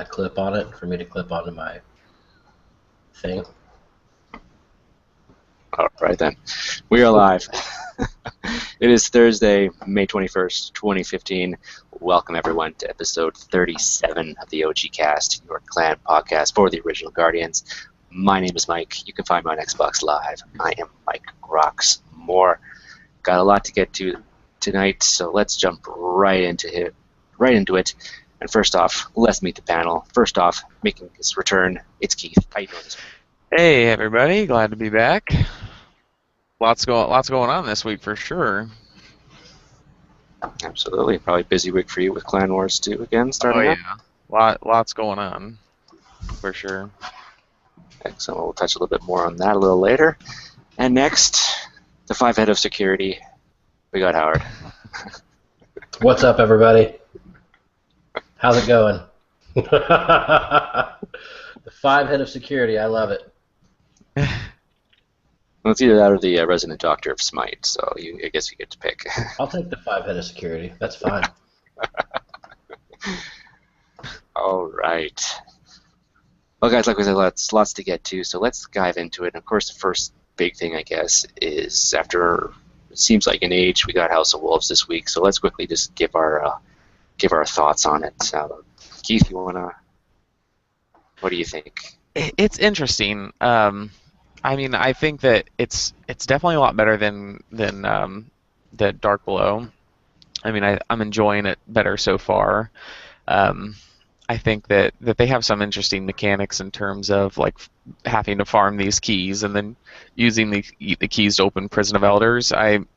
clip on it for me to clip onto my thing? All right, then. We are live. It is Thursday, May 21st, 2015. Welcome, everyone, to episode 37 of the OG Cast, your clan podcast for the original Guardians. My name is Mike. You can find me on Xbox Live. I am Mike Rocks More. Got a lot to get to tonight, so let's jump right into it. And first off, let's meet the panel. First off, making his return, it's Keith. How you doing this week? Hey everybody, glad to be back. Lots going on this week for sure. Absolutely, probably a busy week for you with Clan Wars 2 again starting up. Lots going on for sure. Excellent. We'll touch a little bit more on that a little later. And next, the five head of security. We got Howard. What's up, everybody? How's it going? The five head of security. I love it. Well, it's either that or the resident doctor of Smite, so I guess you get to pick. I'll take the five head of security. That's fine. All right. Well, guys, like we said, lots to get to, so let's dive into it. And of course, the first big thing, I guess, is after it seems like an age, we got House of Wolves this week, so let's quickly just give our thoughts on it. Keith, what do you think? It's interesting. I think that it's definitely a lot better than the Dark Below. I mean, I'm enjoying it better so far. I think that they have some interesting mechanics in terms of like having to farm these keys and then using the keys to open Prison of Elders. I'm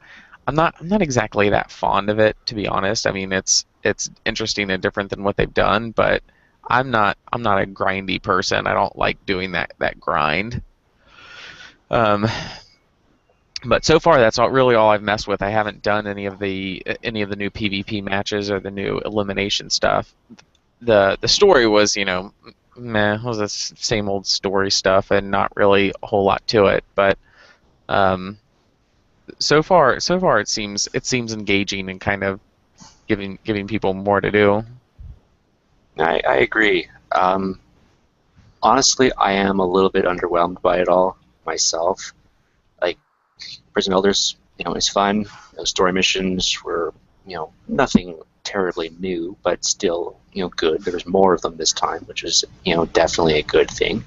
not exactly that fond of it, to be honest. I mean, it's interesting and different than what they've done, but I'm not a grindy person. I don't like doing that grind. But so far, that's really all I've messed with. I haven't done any of the new PvP matches or the new elimination stuff. The story was, meh, it was the same old story stuff and not really a whole lot to it. But so far it seems engaging and kind of giving people more to do. I agree. Honestly, I am a little bit underwhelmed by it all myself. Like, Prison Elders, is fun. Those story missions were, nothing terribly new, but still, good. There was more of them this time, which is, definitely a good thing.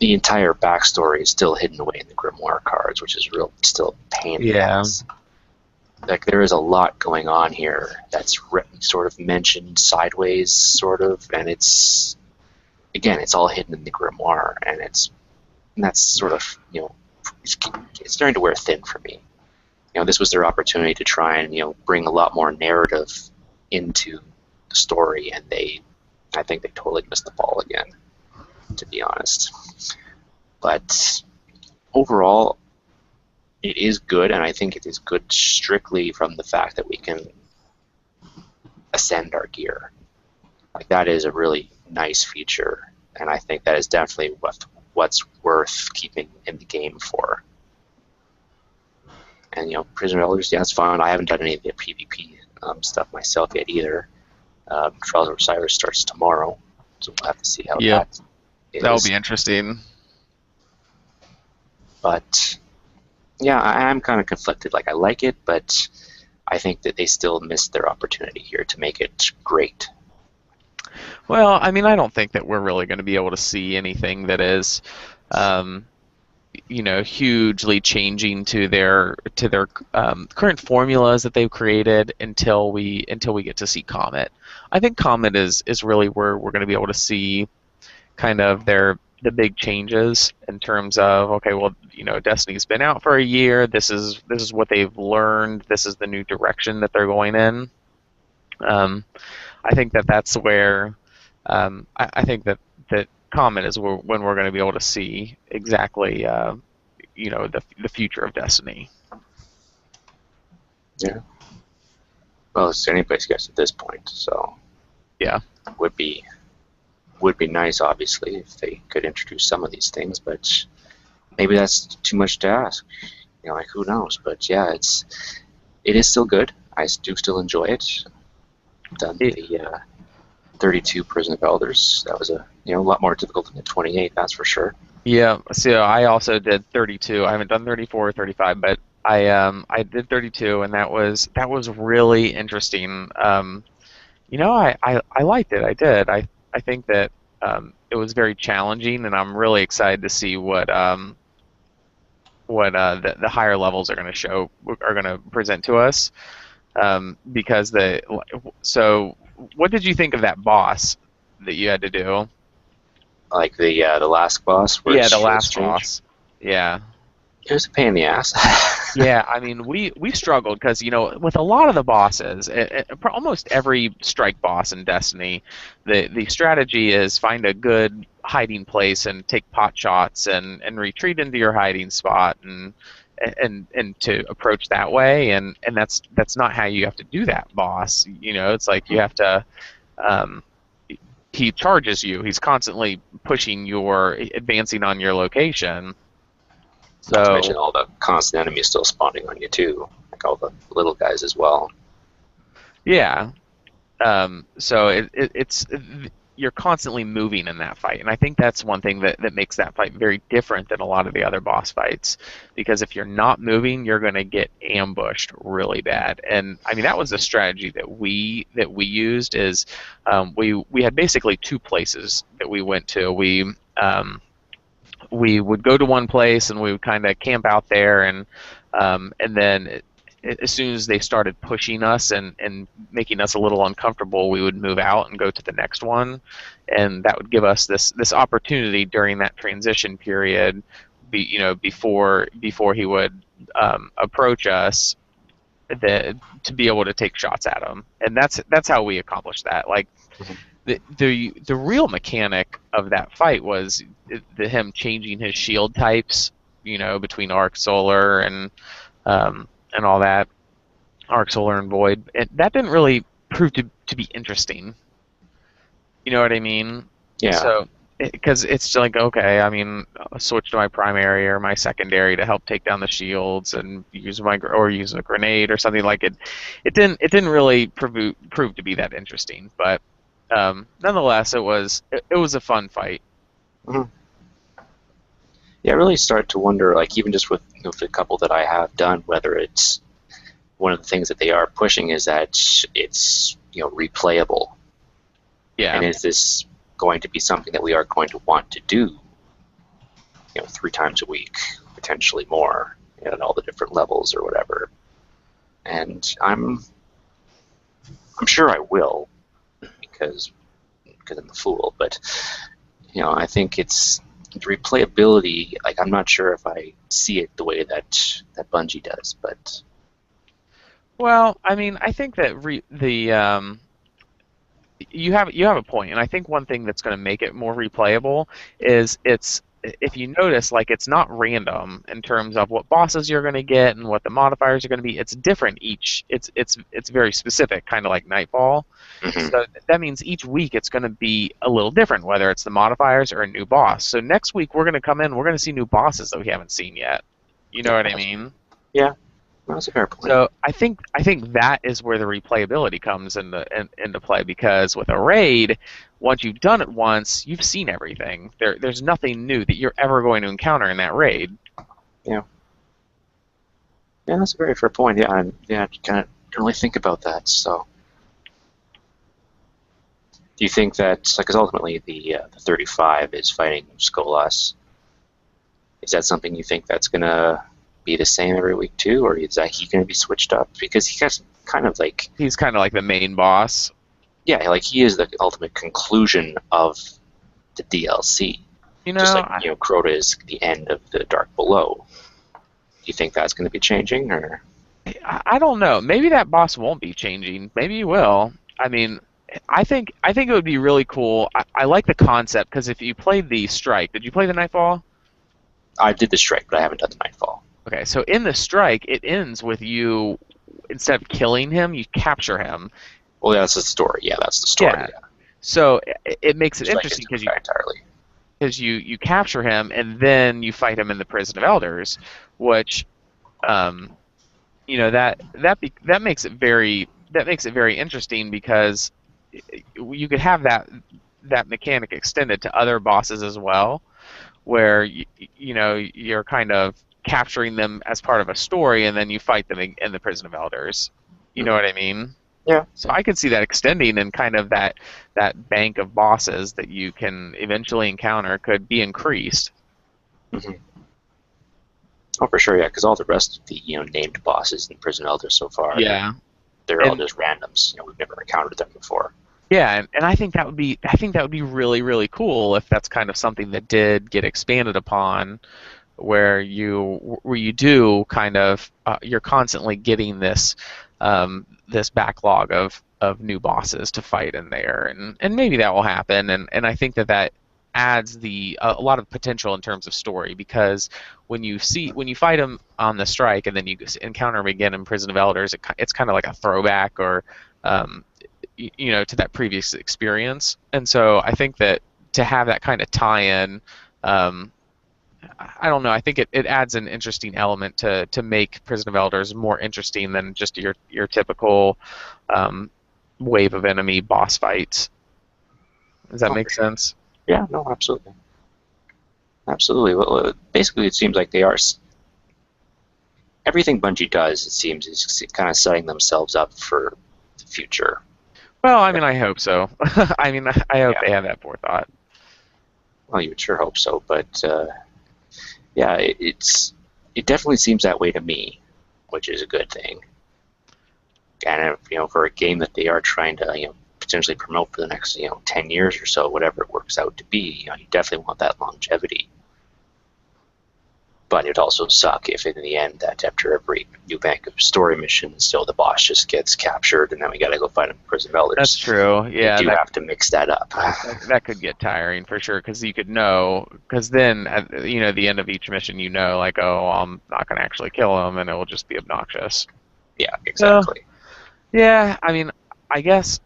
The entire backstory is still hidden away in the Grimoire cards, which is still a pain in the ass. Like, there is a lot going on here that's sort of mentioned sideways, sort of, and it's all hidden in the Grimoire, and that's sort of, it's starting to wear thin for me. This was their opportunity to try and, bring a lot more narrative into the story, and I think they totally missed the ball again, to be honest. But overall, it is good, and I think it is good strictly from the fact that we can ascend our gear. Like, that is a really nice feature, and I think that is definitely what's worth keeping in the game for. And, Prison of Elders, yeah, it's fun. I haven't done any of the PvP stuff myself yet either. Trials of Osiris starts tomorrow, so we'll have to see how that is. That'll be interesting. But yeah, I'm kind of conflicted. Like, I like it, but I think that they still missed their opportunity here to make it great. Well, I mean, I don't think that we're really going to be able to see anything that is, hugely changing to their current formulas that they've created until we get to see Comet. I think Comet is really where we're going to be able to see kind of the big changes in terms of, okay, well, Destiny's been out for a year. This is what they've learned. This is the new direction that they're going in. I think that's where I think that Comet is when we're going to be able to see exactly the future of Destiny. Yeah. Well, it's anybody's guess at this point. So yeah, would be nice, obviously, if they could introduce some of these things, but maybe that's too much to ask. Like, who knows? But yeah, it is still good. I do still enjoy it. Done the 32 Prison of Elders. That was a lot more difficult than the 28, that's for sure. Yeah, so I also did 32. I haven't done 34 or 35, but I did 32, and that was really interesting. I liked it. I did. I think that it was very challenging, and I'm really excited to see what the higher levels are going to present to us. Because so what did you think of that boss that you had to do? Like the last boss where Yeah, it's the shields last change. boss. Yeah. It was a pain in the ass. Yeah, I mean, we struggled because with a lot of the bosses, almost every strike boss in Destiny, the strategy is find a good hiding place and take pot shots and retreat into your hiding spot and to approach that way, and that's not how you have to do that boss. It's like you have to. Um, he charges you. He's constantly pushing advancing on your location. Not to mention So. all the constant enemies still spawning on you too, like all the little guys as well. Yeah. So it's you're constantly moving in that fight, and I think that's one thing that makes that fight very different than a lot of the other boss fights. Because if you're not moving, you're going to get ambushed really bad. And I mean that was the strategy that we used is we had basically two places that we went to. We would go to one place and we would kind of camp out there and then as soon as they started pushing us and making us a little uncomfortable, we would move out and go to the next one, and that would give us this opportunity during that transition period, before he would approach us, to be able to take shots at him, and that's how we accomplished that. Like Mhm. the real mechanic of that fight was him changing his shield types, between Arc Solar and all that, Arc Solar and Void. That didn't really prove to be interesting. You know what I mean? Yeah, So, because it's like, okay, I mean, I'll switch to my primary or my secondary to help take down the shields and use use a grenade or something like it. It didn't really prove to be that interesting, but nonetheless, it was a fun fight. Mhm. Yeah. I really start to wonder, like even just with the couple that I have done, whether it's one of the things that they are pushing is that it's replayable, and Yeah. is this going to be something that we are going to want to do 3 times a week, potentially more, at all the different levels or whatever. And I'm sure I will, because I'm a fool. But I think it's the replayability. Like I'm not sure if I see it the way that Bungie does, but Well, I mean, I think that you have a point, and I think one thing that's going to make it more replayable is if you notice, like it's not random in terms of what bosses you're going to get and what the modifiers are going to be. It's different each. It's very specific, kind of like Nightfall. mhm. So that means each week it's going to be a little different, whether it's the modifiers or a new boss. So next week we're going to come in, we're going to see new bosses that we haven't seen yet. You know what I mean? Yeah, that's a fair point. So I think that is where the replayability comes into play, because with a raid, once you've done it once, you've seen everything. There's nothing new that you're ever going to encounter in that raid. Yeah, yeah, that's a very fair point. Yeah, I kind of don't really think about that. So, do you think that, because ultimately the 35 is fighting Skolas, is that something you think that's gonna be the same every week too, or is that he gonna be switched up? Because he gets kind of like, He's kind of like the main boss. yeah, like he is the ultimate conclusion of the DLC. You Just know, like Crota is the end of the Dark Below. Do you think that's going to be changing, or? I don't know. Maybe that boss won't be changing. Maybe he will. I mean, I think it would be really cool. I like the concept because if you played the Strike, did you play the Nightfall? I did the Strike, but I haven't done the Nightfall. Okay, so in the Strike, it ends with you, instead of killing him, you capture him. Well, yeah, that's the story. Yeah, that's the story. Yeah. Yeah. So it makes it Strike is interesting different guy entirely. because you capture him and then you fight him in the Prison of Elders, which um, that makes it very interesting because you could have that mechanic extended to other bosses as well, where you're kind of capturing them as part of a story, and then you fight them in the Prison of Elders. You know what I mean? Yeah. So I could see that extending, and kind of that bank of bosses that you can eventually encounter could be increased. Mm-hmm. Oh, for sure, yeah. Because all the rest of the named bosses in Prison Elders so far, Yeah. they're all just randoms. We've never encountered them before. Yeah, and I think that would be really, really cool if that's kind of something that did get expanded upon, where you do kind of you're constantly getting this backlog of new bosses to fight in there, and maybe that will happen, and I think that adds a lot of potential in terms of story, because when you fight them on the strike and then you encounter them again in Prison of Elders, it's kind of like a throwback, or to that previous experience. And so I think that to have that kind of tie-in, I don't know. I think it adds an interesting element to make Prison of Elders more interesting than just your typical wave of enemy boss fights. Does that make sense? Yeah, no, absolutely. Absolutely. Well, basically, it seems like they are. Everything Bungie does, it seems, is kind of setting themselves up for the future. Well, I mean, I hope so. I mean, I hope they have that forethought. Well, you would sure hope so, but yeah, it definitely seems that way to me, which is a good thing. And for a game that they are trying to potentially promote for the next 10 years or so, whatever it works out to be, you definitely want that longevity. But it'd also suck if in the end that after every new bank of story missions, the boss just gets captured and then we gotta go fight him in Prison of Elders. That's true. Yeah, you do have to mix that up. That could get tiring for sure, because you could know, because then at the end of each mission, like, oh, I'm not gonna actually kill him, and it will just be obnoxious. Yeah, exactly. Yeah, I mean, I guess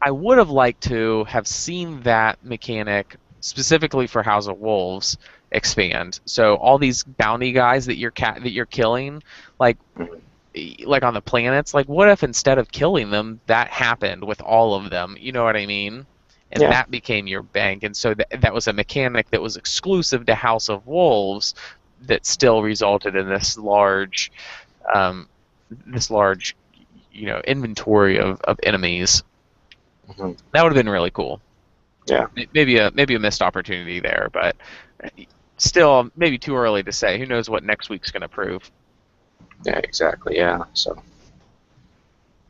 I would have liked to have seen that mechanic specifically for House of Wolves expand. So all these bounty guys that you're killing, like on the planets, like what if instead of killing them, that happened with all of them? You know what I mean? And that became your bank, and so that was a mechanic that was exclusive to House of Wolves that still resulted in this large inventory of enemies. Mm-hmm. That would have been really cool. Yeah. Maybe a missed opportunity there, but still maybe too early to say. Who knows what next week's going to prove? Yeah, exactly. Yeah. So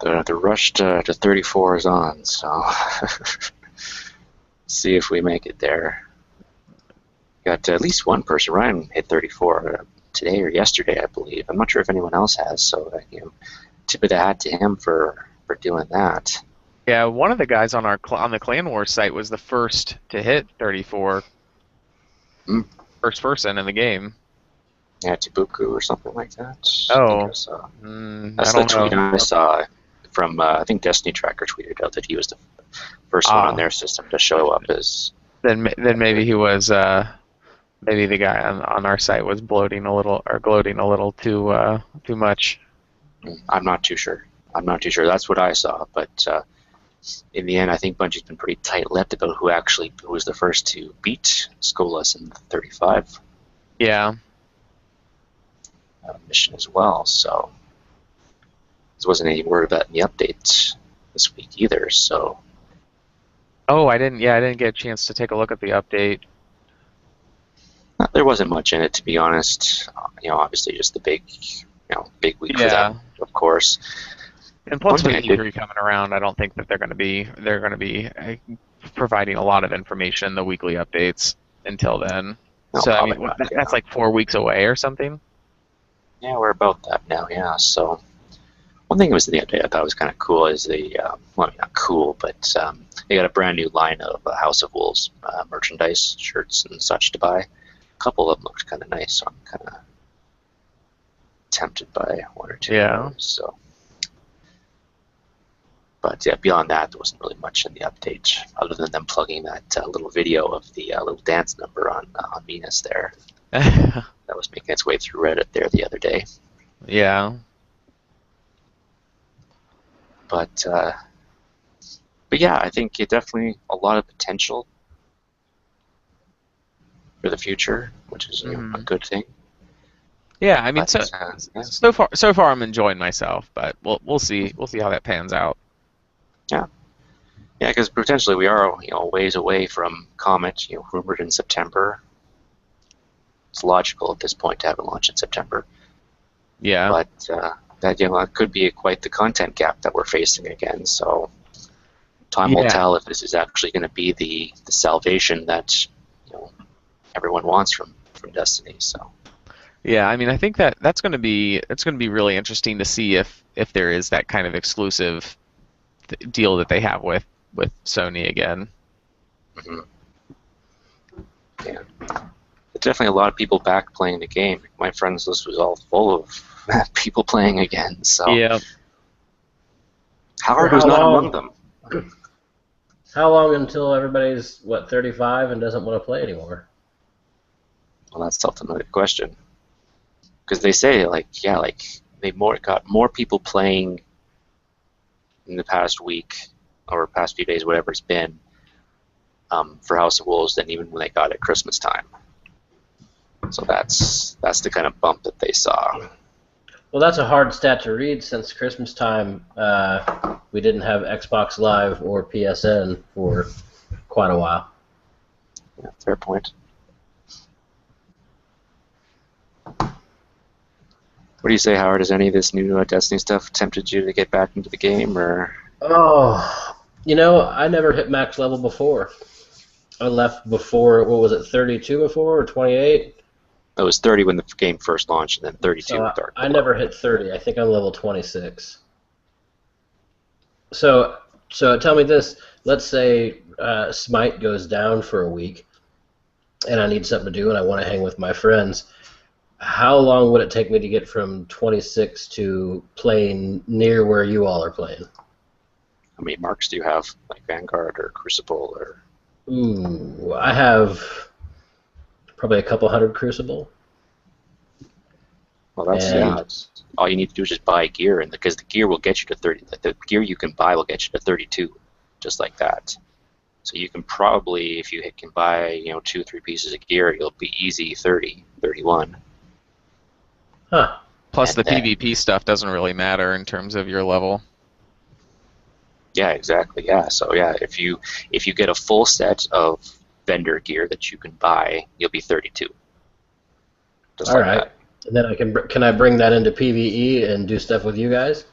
the rush to 34 is on. So see if we make it there. Got at least one person. Ryan hit 34 today or yesterday, I believe. I'm not sure if anyone else has. So tip of the hat to him for doing that. Yeah, one of the guys on the Clan Wars site was the first to hit 34. First person in the game. Yeah, Tibuku or something like that. Oh, that's I the tweet I saw from I think Destiny Tracker tweeted out that he was the first one on their system to show up as. Then maybe he was maybe the guy on our site was gloating a little too much. I'm not too sure. That's what I saw, but in the end, I think Bungie's been pretty tight-lipped about who was the first to beat Skolas in the 35. Yeah. Mission as well. So there wasn't any word about in the updates this week either. So. Oh, I didn't get a chance to take a look at the update. There wasn't much in it, to be honest. Obviously just the big week for them, of course. And plus, with E3 coming around, I don't think that they're going to be providing a lot of information in the weekly updates until then. No, so I mean, that's like 4 weeks away or something. Yeah, we're about that now. Yeah. So one thing that was in the update I thought was kind of cool is not cool, but they got a brand new line of House of Wolves merchandise, shirts and such to buy. A couple of them looked kind of nice, so I'm kind of tempted by one or two of those. So. But yeah, beyond that, there wasn't really much in the update, other than them plugging that little video of the little dance number on Venus there. That was making its way through Reddit there the other day. Yeah. But But yeah, I think it definitely a lot of potential for the future, which is a good thing. Yeah, I mean, But yeah, so far I'm enjoying myself, but we'll see how that pans out. yeah, yeah, because potentially we are a ways away from Comet, rumored in September. It's logical at this point to have it launch in September. Yeah. But that that could be quite the content gap that we're facing again. So time will tell if this is actually going to be the salvation that everyone wants from Destiny. So Yeah, I mean, I think that's going to be really interesting to see if there is that kind of exclusive deal that they have with Sony again. mm-hmm. Yeah, there's definitely a lot of people back playing the game. My friends list was all full of people playing again. So yeah, For Howard was how not long? among them. How long until everybody's 35 and doesn't want to play anymore? Well, that's ultimately the question. Because they say they got more people playing in the past week or past few days, whatever it's been, for House of Wolves than even when they got it Christmas time. So that's the kind of bump that they saw. Well, that's a hard stat to read since Christmas time we didn't have Xbox Live or PSN for quite a while. Yeah, fair point. What do you say, Howard? Has any of this new Destiny stuff tempted you to get back into the game, or? Oh, I never hit max level before. I left before, what was it, 32 before or 28? It was 30 when the game first launched, and then 32 So with Dark I Below. never hit 30. I think I'm level 26. So tell me this. Let's say Smite goes down for a week, and I need something to do, and I want to hang with my friends. How long would it take me to get from 26 to playing near where you all are playing? How many marks do you have, like Vanguard or Crucible or? Ooh, I have probably a couple hundred Crucible. Well, that's And That's all you need to do is just buy gear, and because the gear will get you to 30. The gear you can buy will get you to 32, just like that. So you can probably, if you can buy 2-3 pieces of gear, you'll be easy 30, 31. huh. Plus, And the then PvP stuff doesn't really matter in terms of your level. yeah, exactly. Yeah. So yeah, if you get a full set of vendor gear that you can buy, you'll be 32. Just All like right. that. And then can I bring that into PvE and do stuff with you guys?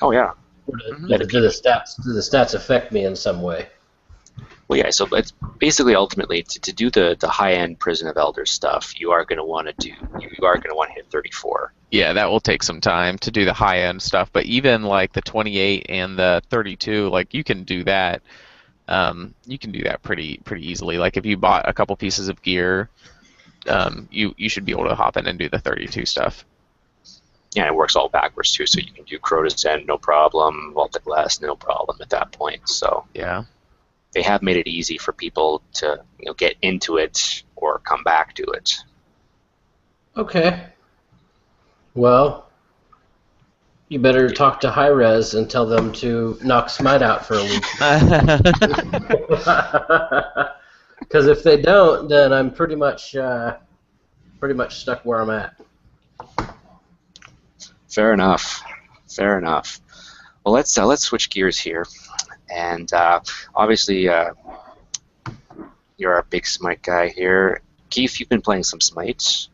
Oh yeah. Or Yeah, the do the stats affect me in some way? Well, yeah. So it's basically ultimately to do the high end Prison of Elders stuff, you are going to want to hit 34. Yeah, that will take some time to do the high end stuff, but even like the 28 and the 32, like you can do that. You can do that pretty easily. Like if you bought a couple pieces of gear, you should be able to hop in and do the 32 stuff. Yeah, it works all backwards too, so you can do Crota's End no problem, Vaulted Glass no problem at that point. So Yeah. they have made it easy for people to get into it or come back to it. Okay. Well, you better talk to Hi-Rez and tell them to knock Smite out for a week. Because if they don't, then I'm pretty much stuck where I'm at. Fair enough. Fair enough. Well, let's switch gears here, and obviously you're our big Smite guy here. Keith, you've been playing some Smite.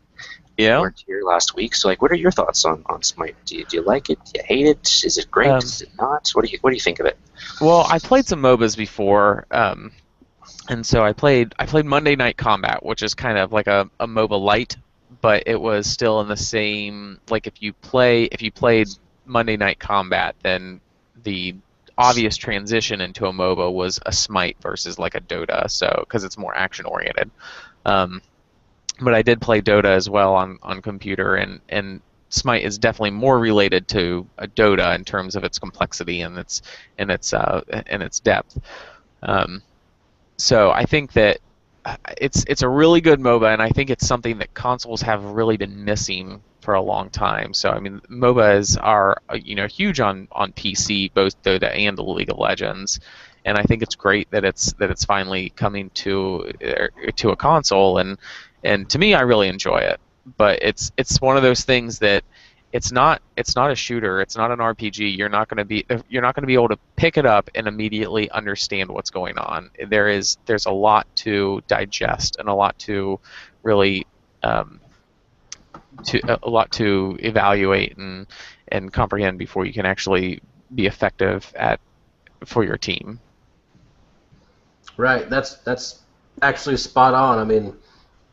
Yeah. You weren't here last week, so what are your thoughts on Smite? Do you like it? Do you hate it? Is it great? Is it not? What do you think of it? Well, I played some MOBAs before, and so I played Monday Night Combat, which is kind of like a MOBA light, but it was still in the same. Like if you played Monday Night Combat, then the obvious transition into a MOBA was a Smite versus like a Dota, so because it's more action oriented. But I did play Dota as well on computer, and Smite is definitely more related to a Dota in terms of its complexity and its depth. So I think that it's a really good MOBA, and I think it's something that consoles have really been missing for a long time. So I mean, MOBAs are huge on PC, both Dota and League of Legends, and I think it's great that it's finally coming to a console, and to me, I really enjoy it. But it's one of those things that it's not a shooter. It's not an RPG. You're not going to be able to pick it up and immediately understand what's going on. There's a lot to digest and a lot to really a lot to evaluate and comprehend before you can actually be effective for your team. Right. That's actually spot on. I mean,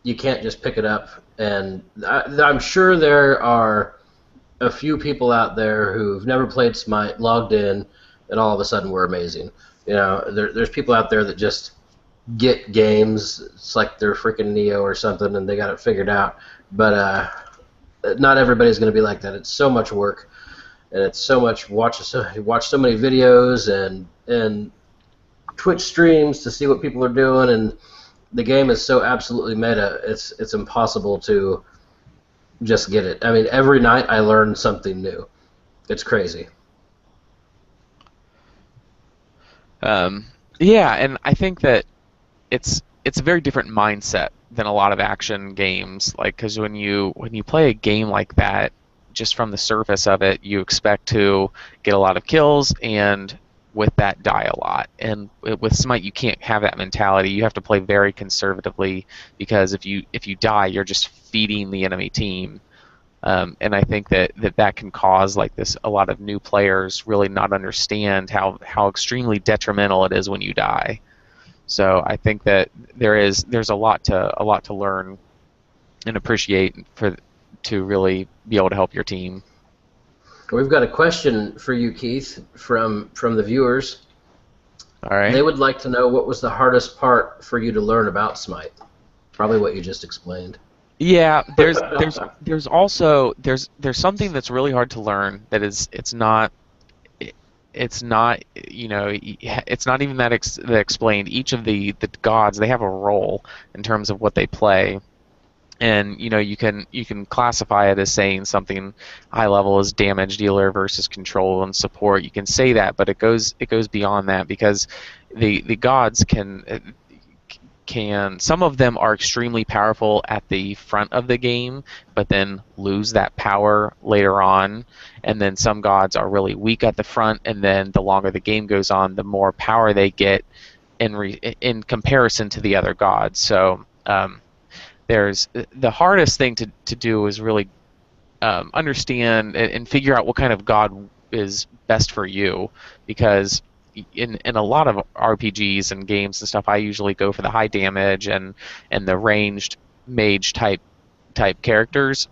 you can't just pick it up, and I'm sure there are a few people out there who've never played Smite, logged in, and all of a sudden we're amazing. There's people out there that just get games. It's like they're freaking Neo or something, and they got it figured out. But not everybody's going to be like that. It's so much work, and it's so much watch so many videos and Twitch streams to see what people are doing, and the game is so absolutely meta. It's impossible to just get it. I mean, every night I learn something new. It's crazy. Yeah, and I think that it's a very different mindset than a lot of action games. Like, because when you play a game like that, just from the surface of it, you expect to get a lot of kills and with that die a lot. And with Smite, you can't have that mentality. You have to play very conservatively because if you die, you're just feeding the enemy team. And I think that can cause a lot of new players really not understand how extremely detrimental it is when you die. So I think that there's a lot to learn and appreciate to really be able to help your team. We've got a question for you, Keith, from the viewers. All right. They would like to know what was the hardest part for you to learn about Smite. Probably what you just explained. Yeah, there's also something that's really hard to learn that it's not it's not even that explained. Each of the gods, they have a role in terms of what they play, and you can classify it as saying something high level is damage dealer versus control and support. You can say that, but it goes beyond that because the gods can some of them are extremely powerful at the front of the game, but then lose that power later on, and then some gods are really weak at the front, and then the longer the game goes on, the more power they get in comparison to the other gods. So there's the hardest thing to do is really understand and figure out what kind of god is best for you, because in a lot of RPGs and games and stuff, I usually go for the high damage and the ranged mage type characters.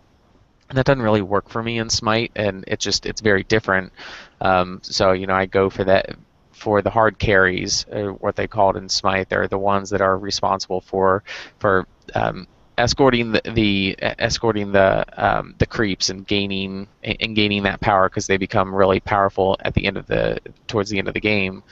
And that doesn't really work for me in Smite, and it's very different. So I go for the hard carries, what they called in Smite. They're the ones that are responsible for escorting the creeps and gaining that power, because they become really powerful towards the end of the game.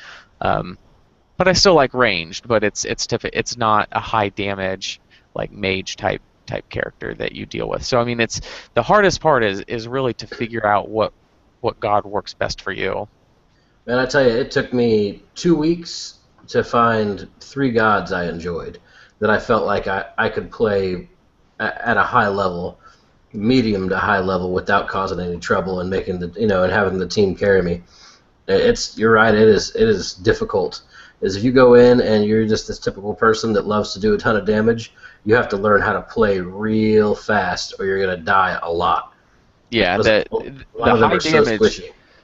But I still like ranged, but it's not a high damage like mage type character that you deal with. So I mean, it's the hardest part is really to figure out what god works best for you. And I tell you, it took me 2 weeks to find 3 gods I enjoyed, that I felt like I could play at a high level, medium to high level, without causing any trouble and making and having the team carry me. You're right. It is difficult. Is if you go in and you're just this typical person that loves to do a ton of damage, you have to learn how to play real fast, or you're gonna die a lot. Yeah, the high damage.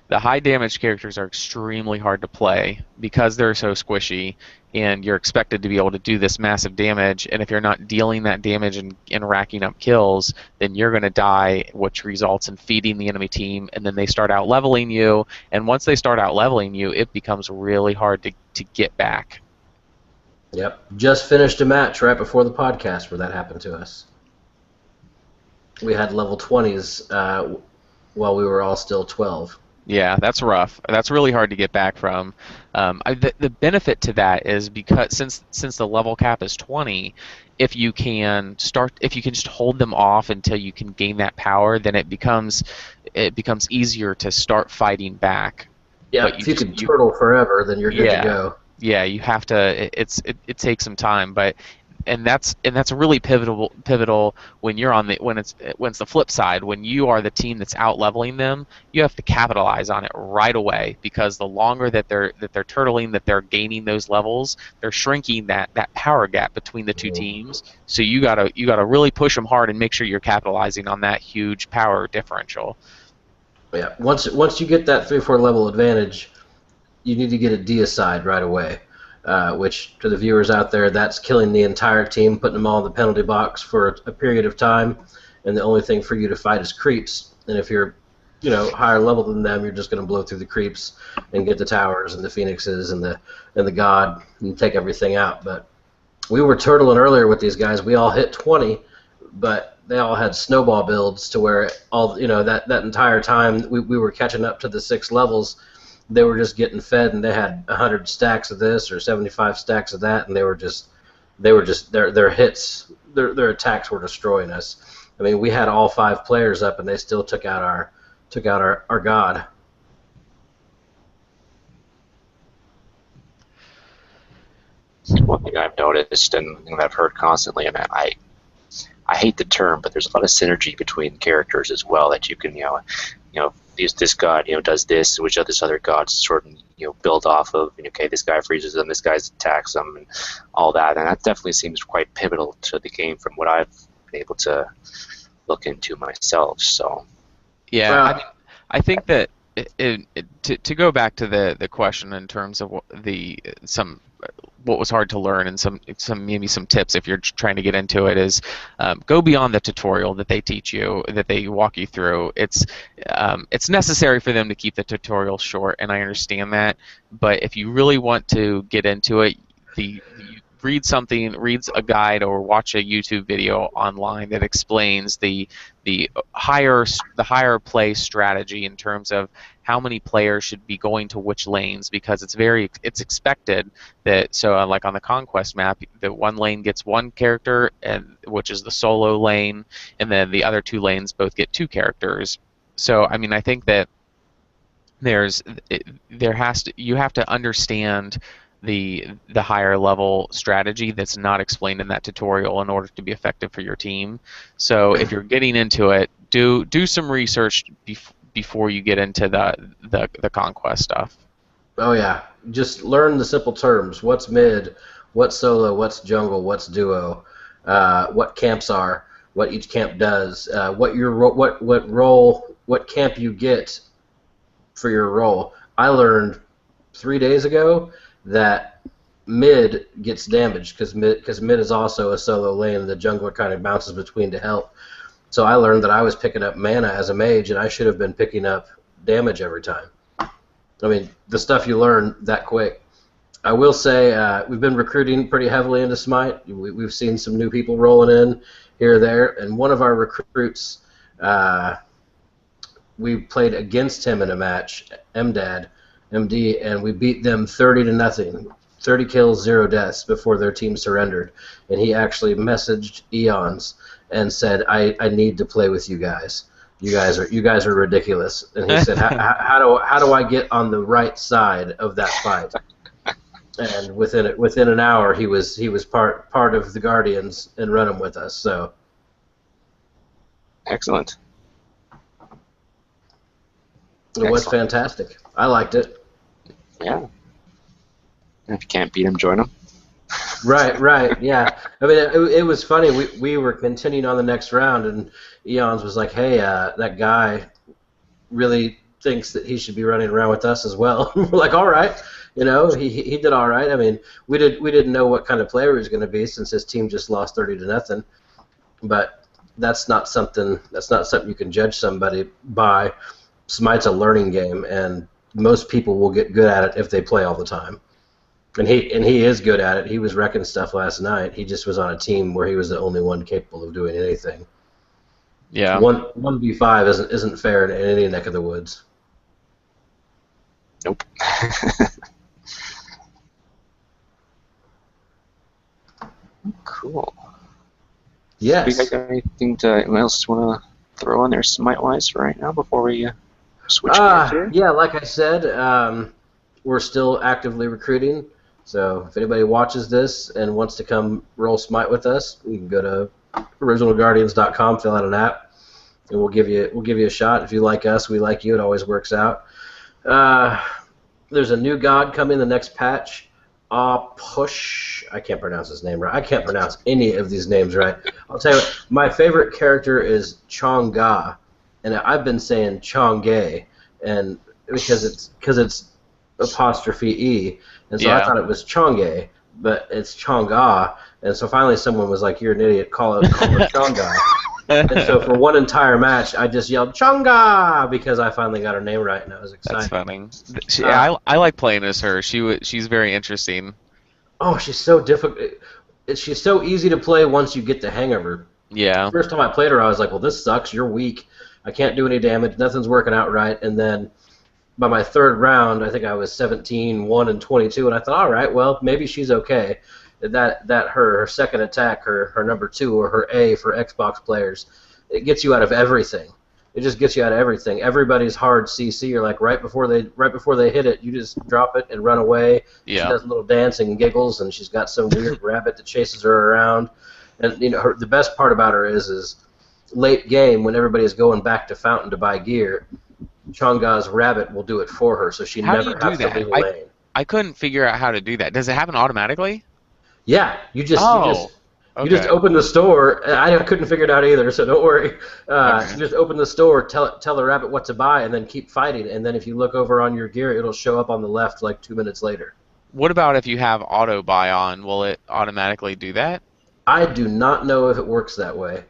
The high damage characters are extremely hard to play because they're so squishy, and you're expected to be able to do this massive damage, and if you're not dealing that damage and racking up kills, then you're going to die, which results in feeding the enemy team, and then they start out leveling you, and once they start out leveling you, it becomes really hard to get back. Yep. Just finished a match right before the podcast where that happened to us. We had level 20s while we were all still 12. Yeah, that's rough. That's really hard to get back from. The benefit to that is because since the level cap is 20, if you can just hold them off until you can gain that power, then it becomes easier to start fighting back. Yeah, But if you could turtle forever, then you're good to yeah, go. yeah, you have to. It takes some time, but and that's really pivotal when you're when it's the flip side, when you are the team that's out leveling them. You have to capitalize on it right away, because the longer that they're turtling, that they're gaining those levels, they're shrinking that power gap between the two teams. So you gotta really push them hard and make sure you're capitalizing on that huge power differential. Yeah, once you get that 3-4 level advantage, you need to get a deicide right away. Which, to the viewers out there, that's killing the entire team, putting them all in the penalty box for a period of time, and the only thing for you to fight is creeps. And if you're, higher level than them, you're just going to blow through the creeps and get the towers and the phoenixes and the god and take everything out. But we were turtling earlier with these guys. We all hit 20, but they all had snowball builds to where that entire time we were catching up to the 6 levels. They were just getting fed, and they had 100 stacks of this or 75 stacks of that, and their hits, their attacks were destroying us. I mean, we had all 5 players up, and they still took out our god. One thing I've noticed and one thing that I've heard constantly, and I hate the term, but there's a lot of synergy between characters as well that you can this god does this, which this other god sort of build off of. Okay, this guy freezes them, this guy attacks them, and all that. And that definitely seems quite pivotal to the game from what I've been able to look into myself. So Yeah, I think that to go back to the question in terms of what was hard to learn, and maybe some tips if you're trying to get into it, is go beyond the tutorial that they teach you, that they walk you through. It's necessary for them to keep the tutorial short, and I understand that. But if you really want to get into it, you read a guide or watch a YouTube video online that explains the higher play strategy in terms of how many players should be going to which lanes, because it's expected that, so like on the conquest map, that one lane gets one character, and which is the solo lane, and then the other 2 lanes both get 2 characters. So I mean, I think that you have to understand the higher level strategy that's not explained in that tutorial in order to be effective for your team. So if you're getting into it, do some research before you get into the conquest stuff. Oh yeah, just learn the simple terms. What's mid? What's solo? What's jungle? What's duo? What camps are? What each camp does? What role? What camp you get for your role? I learned 3 days ago that mid gets damaged because mid is also a solo lane, and the jungler kind of bounces between to help. So I learned that I was picking up mana as a mage, and I should have been picking up damage every time. I mean, the stuff you learn that quick. I will say we've been recruiting pretty heavily into Smite. We've seen some new people rolling in here or there, and one of our recruits, we played against him in a match, MD, and we beat them 30-0, 30 kills, 0 deaths before their team surrendered. And he actually messaged Eons and said, "I need to play with you guys. You guys are ridiculous." And he said, "How do I get on the right side of that fight?" And within an hour, he was part of the Guardians and running with us. So excellent. It was fantastic. I liked it. Yeah. If you can't beat them, join them. Right, yeah. I mean, it was funny. We were continuing on the next round, and Eons was like, "Hey, that guy really thinks that he should be running around with us as well." We're like, "All right." He did all right. I mean, we didn't know what kind of player he was going to be since his team just lost 30-0. But that's not something you can judge somebody by. Smite's a learning game, and most people will get good at it if they play all the time. And he is good at it. He was wrecking stuff last night. He just was on a team where he was the only one capable of doing anything. Yeah. 1v5 isn't fair in any neck of the woods. Nope. Cool. Yes. You guys got anything else you want to throw in there Smite-wise for right now before we switch gears here? Yeah, like I said, we're still actively recruiting. So if anybody watches this and wants to come roll Smite with us, you can go to originalguardians.com, fill out an app, and we'll give you a shot. If you like us, we like you. It always works out. There's a new god coming the next patch. Push. I can't pronounce his name right. I can't pronounce any of these names right. I'll tell you what, my favorite character is Chonga, and I've been saying Chongay, and because it's apostrophe e, and so I thought it was Chongay, but it's Chonga, and so finally someone was like, "You're an idiot. Call it Chonga." And so for one entire match, I just yelled Chonga because I finally got her name right, and I was excited. That's funny. I like playing as her. She's very interesting. Oh, she's so difficult. She's so easy to play once you get the hang of her. Yeah. The first time I played her, I was like, well, this sucks. You're weak. I can't do any damage. Nothing's working out right. And then by my third round, I think I was 17, 1, and 22, and I thought, all right, well, maybe she's okay. Her second attack, her number 2, or her A for Xbox players, it gets you out of everything. It just gets you out of everything. Everybody's hard CC. You're like right before they hit it, you just drop it and run away. Yeah. She does a little dance and giggles, and she's got some weird rabbit that chases her around. And the best part about her is late game when everybody is going back to Fountain to buy gear, Chonga's rabbit will do it for her, so she never has to leave a lane. I couldn't figure out how to do that. Does it happen automatically? Yeah, you just open the store. I couldn't figure it out either, so don't worry. You just open the store, tell the rabbit what to buy, and then keep fighting. And then if you look over on your gear, it'll show up on the left like 2 minutes later. What about if you have auto buy on? Will it automatically do that? I do not know if it works that way.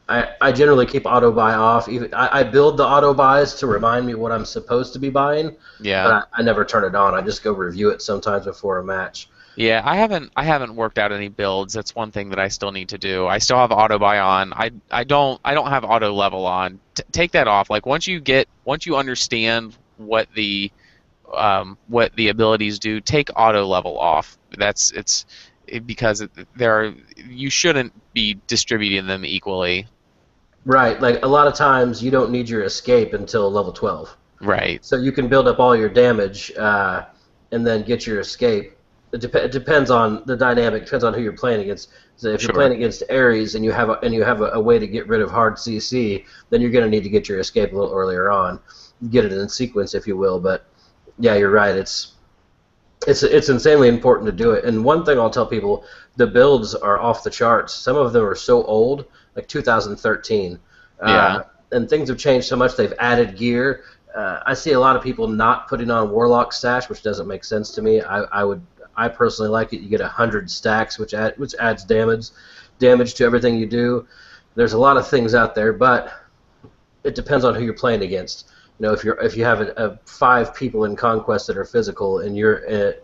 I generally keep auto buy off. I build the auto buys to remind me what I'm supposed to be buying. Yeah. But I never turn it on. I just go review it sometimes before a match. Yeah, I haven't worked out any builds. That's one thing that I still need to do. I still have auto buy on. I don't have auto level on. Take that off. Like once you understand what the abilities do, take auto level off. Because you shouldn't be distributing them equally. Right, like a lot of times you don't need your escape until level 12. Right. So you can build up all your damage and then get your escape. It depends on the dynamic. Depends on who you're playing against. So if you're playing against Ares and you have a way to get rid of hard CC, then you're going to need to get your escape a little earlier on, get it in sequence, if you will. But yeah, you're right. It's insanely important to do it. And one thing I'll tell people, the builds are off the charts. Some of them are so old, like 2013. And things have changed so much. They've added gear. I see a lot of people not putting on Warlock Sash, which doesn't make sense to me. I personally like it. You get 100 stacks, which adds damage to everything you do. There's a lot of things out there, but it depends on who you're playing against. If you have 5 people in Conquest that are physical and you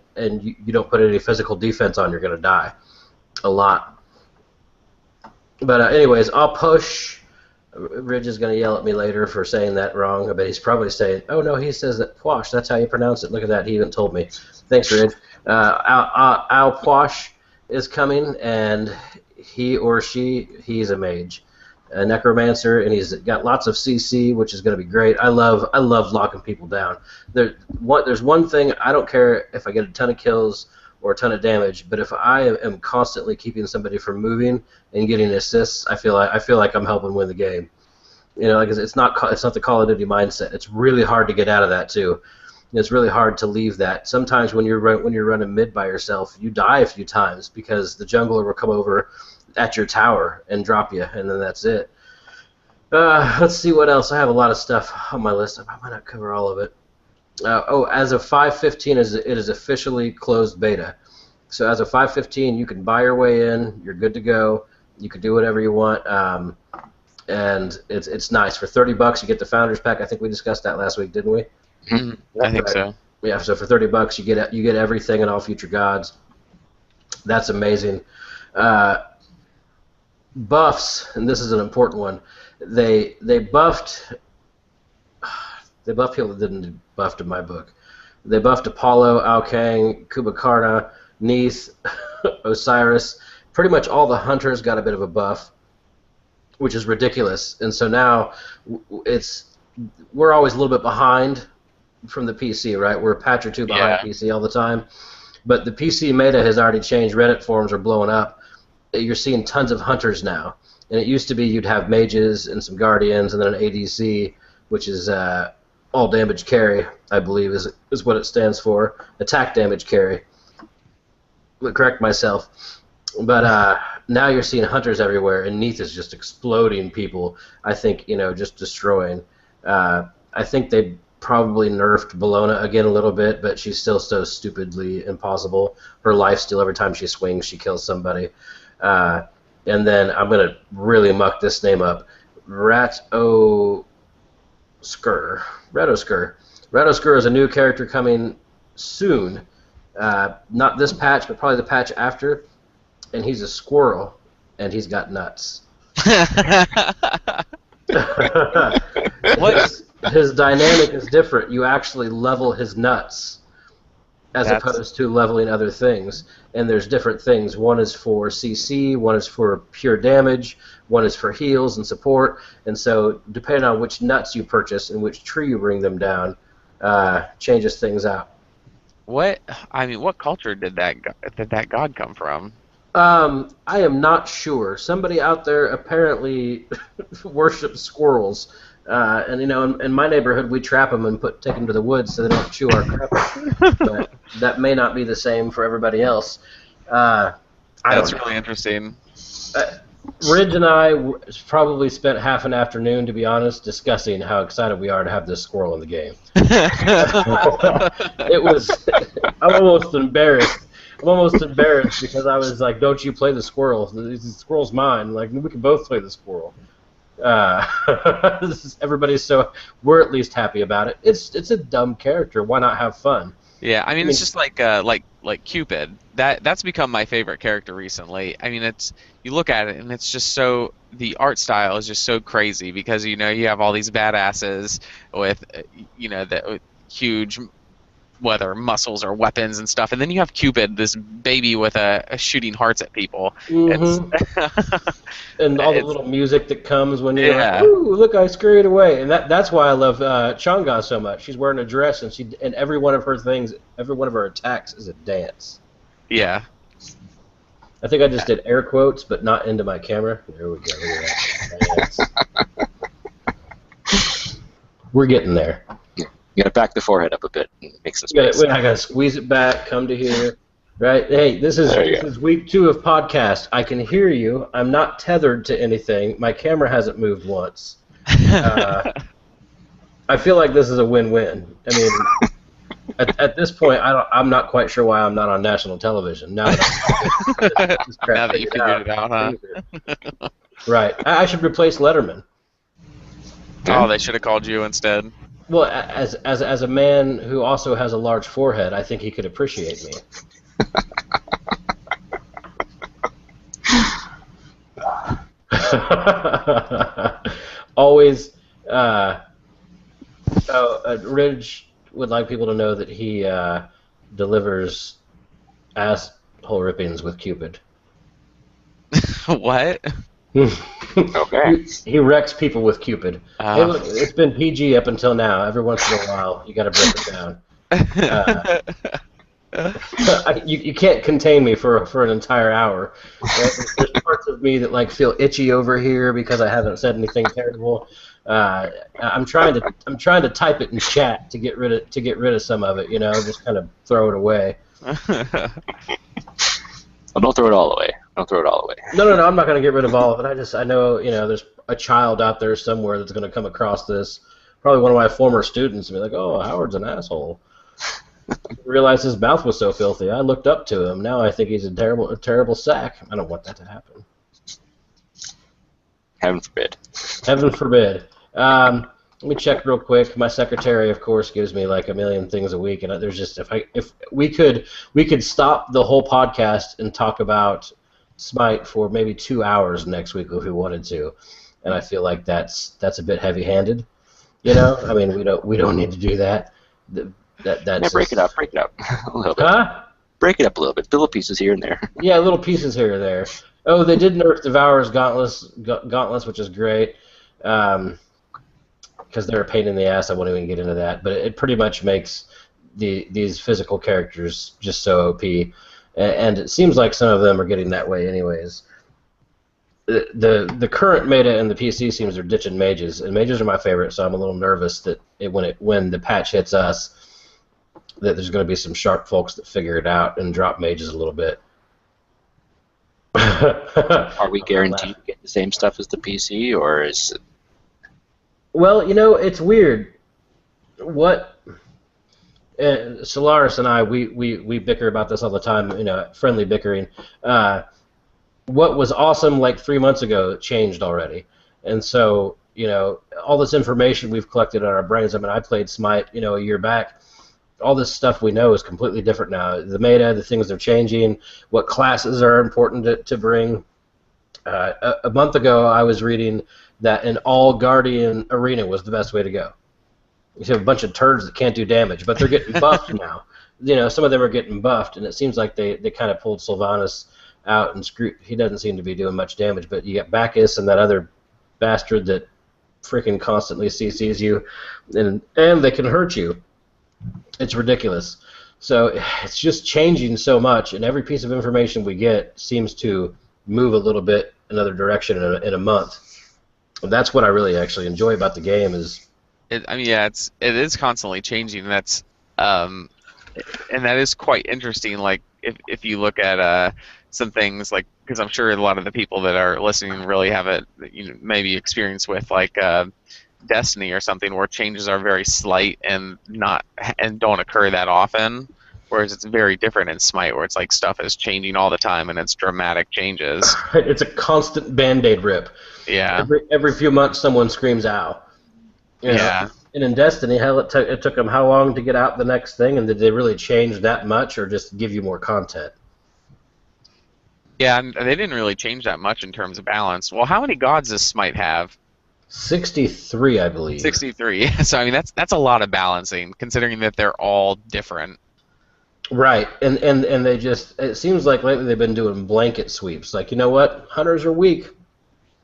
don't put any physical defense on, you're going to die a lot. But anyways, I'll push. Ridge is going to yell at me later for saying that wrong. I bet he's probably saying, "Oh no, he says that Pwash. That's how you pronounce it. Look at that. He even told me." Thanks, Ridge. Al Pwash is coming, and he's a mage, a necromancer, and he's got lots of CC, which is going to be great. I love locking people down. There's one thing, I don't care if I get a ton of kills or a ton of damage, but if I am constantly keeping somebody from moving and getting assists, I feel like I'm helping win the game. It's not the Call of Duty mindset. It's really hard to get out of that too. It's really hard to leave that. Sometimes when you're running mid by yourself, you die a few times because the jungler will come over at your tower and drop you, and then that's it. Let's see what else. I have a lot of stuff on my list. I might not cover all of it. As of 5:15, it is officially closed beta. So as of 5:15, you can buy your way in. You're good to go. You can do whatever you want, and it's nice. For $30, you get the Founders Pack. I think we discussed that last week, didn't we? Mm-hmm. I think so. Yeah. So for $30, you get everything and all future gods. That's amazing. Buffs, and this is an important one. They buffed They buffed people that didn't get buffed in my book. They buffed Apollo, Alkang, Kubakarna, Neith, Osiris. Pretty much all the hunters got a bit of a buff, which is ridiculous. And so now we're always a little bit behind from the PC, right? We're a patch or two behind PC all the time. But the PC meta has already changed. Reddit forums are blowing up. You're seeing tons of hunters now. And it used to be you'd have mages and some guardians and then an ADC, which is all damage carry, I believe is what it stands for. Attack damage carry. Would correct myself. But now you're seeing hunters everywhere, and Neith is just exploding people. I think, just destroying. I think they probably nerfed Bologna again a little bit, but she's still so stupidly impossible. Her lifesteal, every time she swings, she kills somebody. And then I'm going to really muck this name up. Ratoskur. Ratoskur is a new character coming soon. Not this patch, but probably the patch after. And he's a squirrel, and he's got nuts. His dynamic is different. You actually level his nuts as opposed to leveling other things. And there's different things. One is for CC, one is for pure damage, one is for heals and support. And so depending on which nuts you purchase and which tree you bring them down, changes things out. What culture did that god come from? I am not sure. Somebody out there apparently worships squirrels. And in my neighborhood, we trap them and take them to the woods so they don't chew our crap up. But that may not be the same for everybody else. That's really interesting. Ridge and I probably spent half an afternoon, to be honest, discussing how excited we are to have this squirrel in the game. I'm almost embarrassed. Because I was like, "Don't you play the squirrel? The squirrel's mine. Like we can both play the squirrel." We're at least happy about it. It's a dumb character. Why not have fun? Yeah, it's just like Cupid. That's become my favorite character recently. You look at it and it's just so, the art style is just so crazy because you have all these badasses with the huge, whether muscles or weapons and stuff, and then you have Cupid, this baby with a shooting hearts at people. Mm-hmm. And all the little music that comes when you're like, "Ooh, look, I scurried away." And that's why I love Chang'e so much. She's wearing a dress, and every one of her attacks is a dance. Yeah. I think I just did air quotes, but not into my camera. There we go. Look at that. We're getting there. You gotta back the forehead up a bit and make some space. I gotta squeeze it back, come to here. Right? Hey, this is week 2 of podcast. I can hear you. I'm not tethered to anything. My camera hasn't moved once. I feel like this is a win-win. At this point, I'm not quite sure why I'm not on national television. Now that you figured it out, huh? Right. I should replace Letterman. Oh, they should have called you instead. Well, as a man who also has a large forehead, I think he could appreciate me. Always, Ridge would like people to know that he delivers asshole rippings with Cupid. What? Okay. He wrecks people with Cupid. Hey, look, it's been PG up until now. Every once in a while, you got to break it down. You can't contain me for an entire hour. There's parts of me that feel itchy over here because I haven't said anything terrible. I'm trying to type it in chat to get rid of some of it. Just kind of throw it away. Well, don't throw it all away. No, I'm not going to get rid of all of it. I know, there's a child out there somewhere that's going to come across this. Probably one of my former students and be like, "Oh, Howard's an asshole." I didn't realize his mouth was so filthy. I looked up to him. Now I think he's a terrible sack. I don't want that to happen. Heaven forbid. Heaven forbid. Let me check real quick. My secretary, of course, gives me a million things a week, and there's just if we could stop the whole podcast and talk about Smite for maybe 2 hours next week if we wanted to, and I feel like that's a bit heavy-handed. You know, I mean, we don't need to do that. That's Yeah, break it just, up, a little bit. huh? Break it up a little bit. Little pieces here and there. Yeah, little pieces here or there. Oh, they did nerf Devourer's gauntlets, which is great. Because they're a pain in the ass. I won't even get into that. But it pretty much makes these physical characters just so OP, and it seems like some of them are getting that way anyways. The current meta in the PC seems they're ditching mages, and mages are my favorite. So I'm a little nervous that when the patch hits us, that there's going to be some sharp folks that figure it out and drop mages a little bit. Are we guaranteed to get the same stuff as the PC, or is it... Well, it's weird. What Solaris and I, we bicker about this all the time. Friendly bickering. What was awesome like 3 months ago changed already, and so all this information we've collected in our brains. I mean, I played Smite, a year back. All this stuff we know is completely different now. The the things they're changing, what classes are important to bring. A month ago, I was reading that an all-Guardian arena was the best way to go. You have a bunch of turds that can't do damage, but they're getting buffed now. Some of them are getting buffed, and it seems like they kind of pulled Sylvanas out and screwed. He doesn't seem to be doing much damage, but you got Bacchus and that other bastard that freaking constantly CCs you, and they can hurt you. It's ridiculous. So it's just changing so much, and every piece of information we get seems to move a little bit another direction in a month. And that's what I really actually enjoy about the game is. It is constantly changing. And that is quite interesting. Like if you look at some things, like, because I'm sure a lot of the people that are listening really have it, maybe experience with like Destiny or something, where changes are very slight and don't occur that often. Whereas it's very different in Smite, where it's like stuff is changing all the time and it's dramatic changes. It's a constant Band-Aid rip. Yeah. Every few months, someone screams "ow." Yeah. And in Destiny, hell, it took them how long to get out the next thing, and did they really change that much, or just give you more content? Yeah, and they didn't really change that much in terms of balance. Well, how many gods does Smite have? 63, I believe. 63. So I mean, that's a lot of balancing, considering that they're all different. Right, and they just, it seems like lately they've been doing blanket sweeps. Like, you know what? Hunters are weak.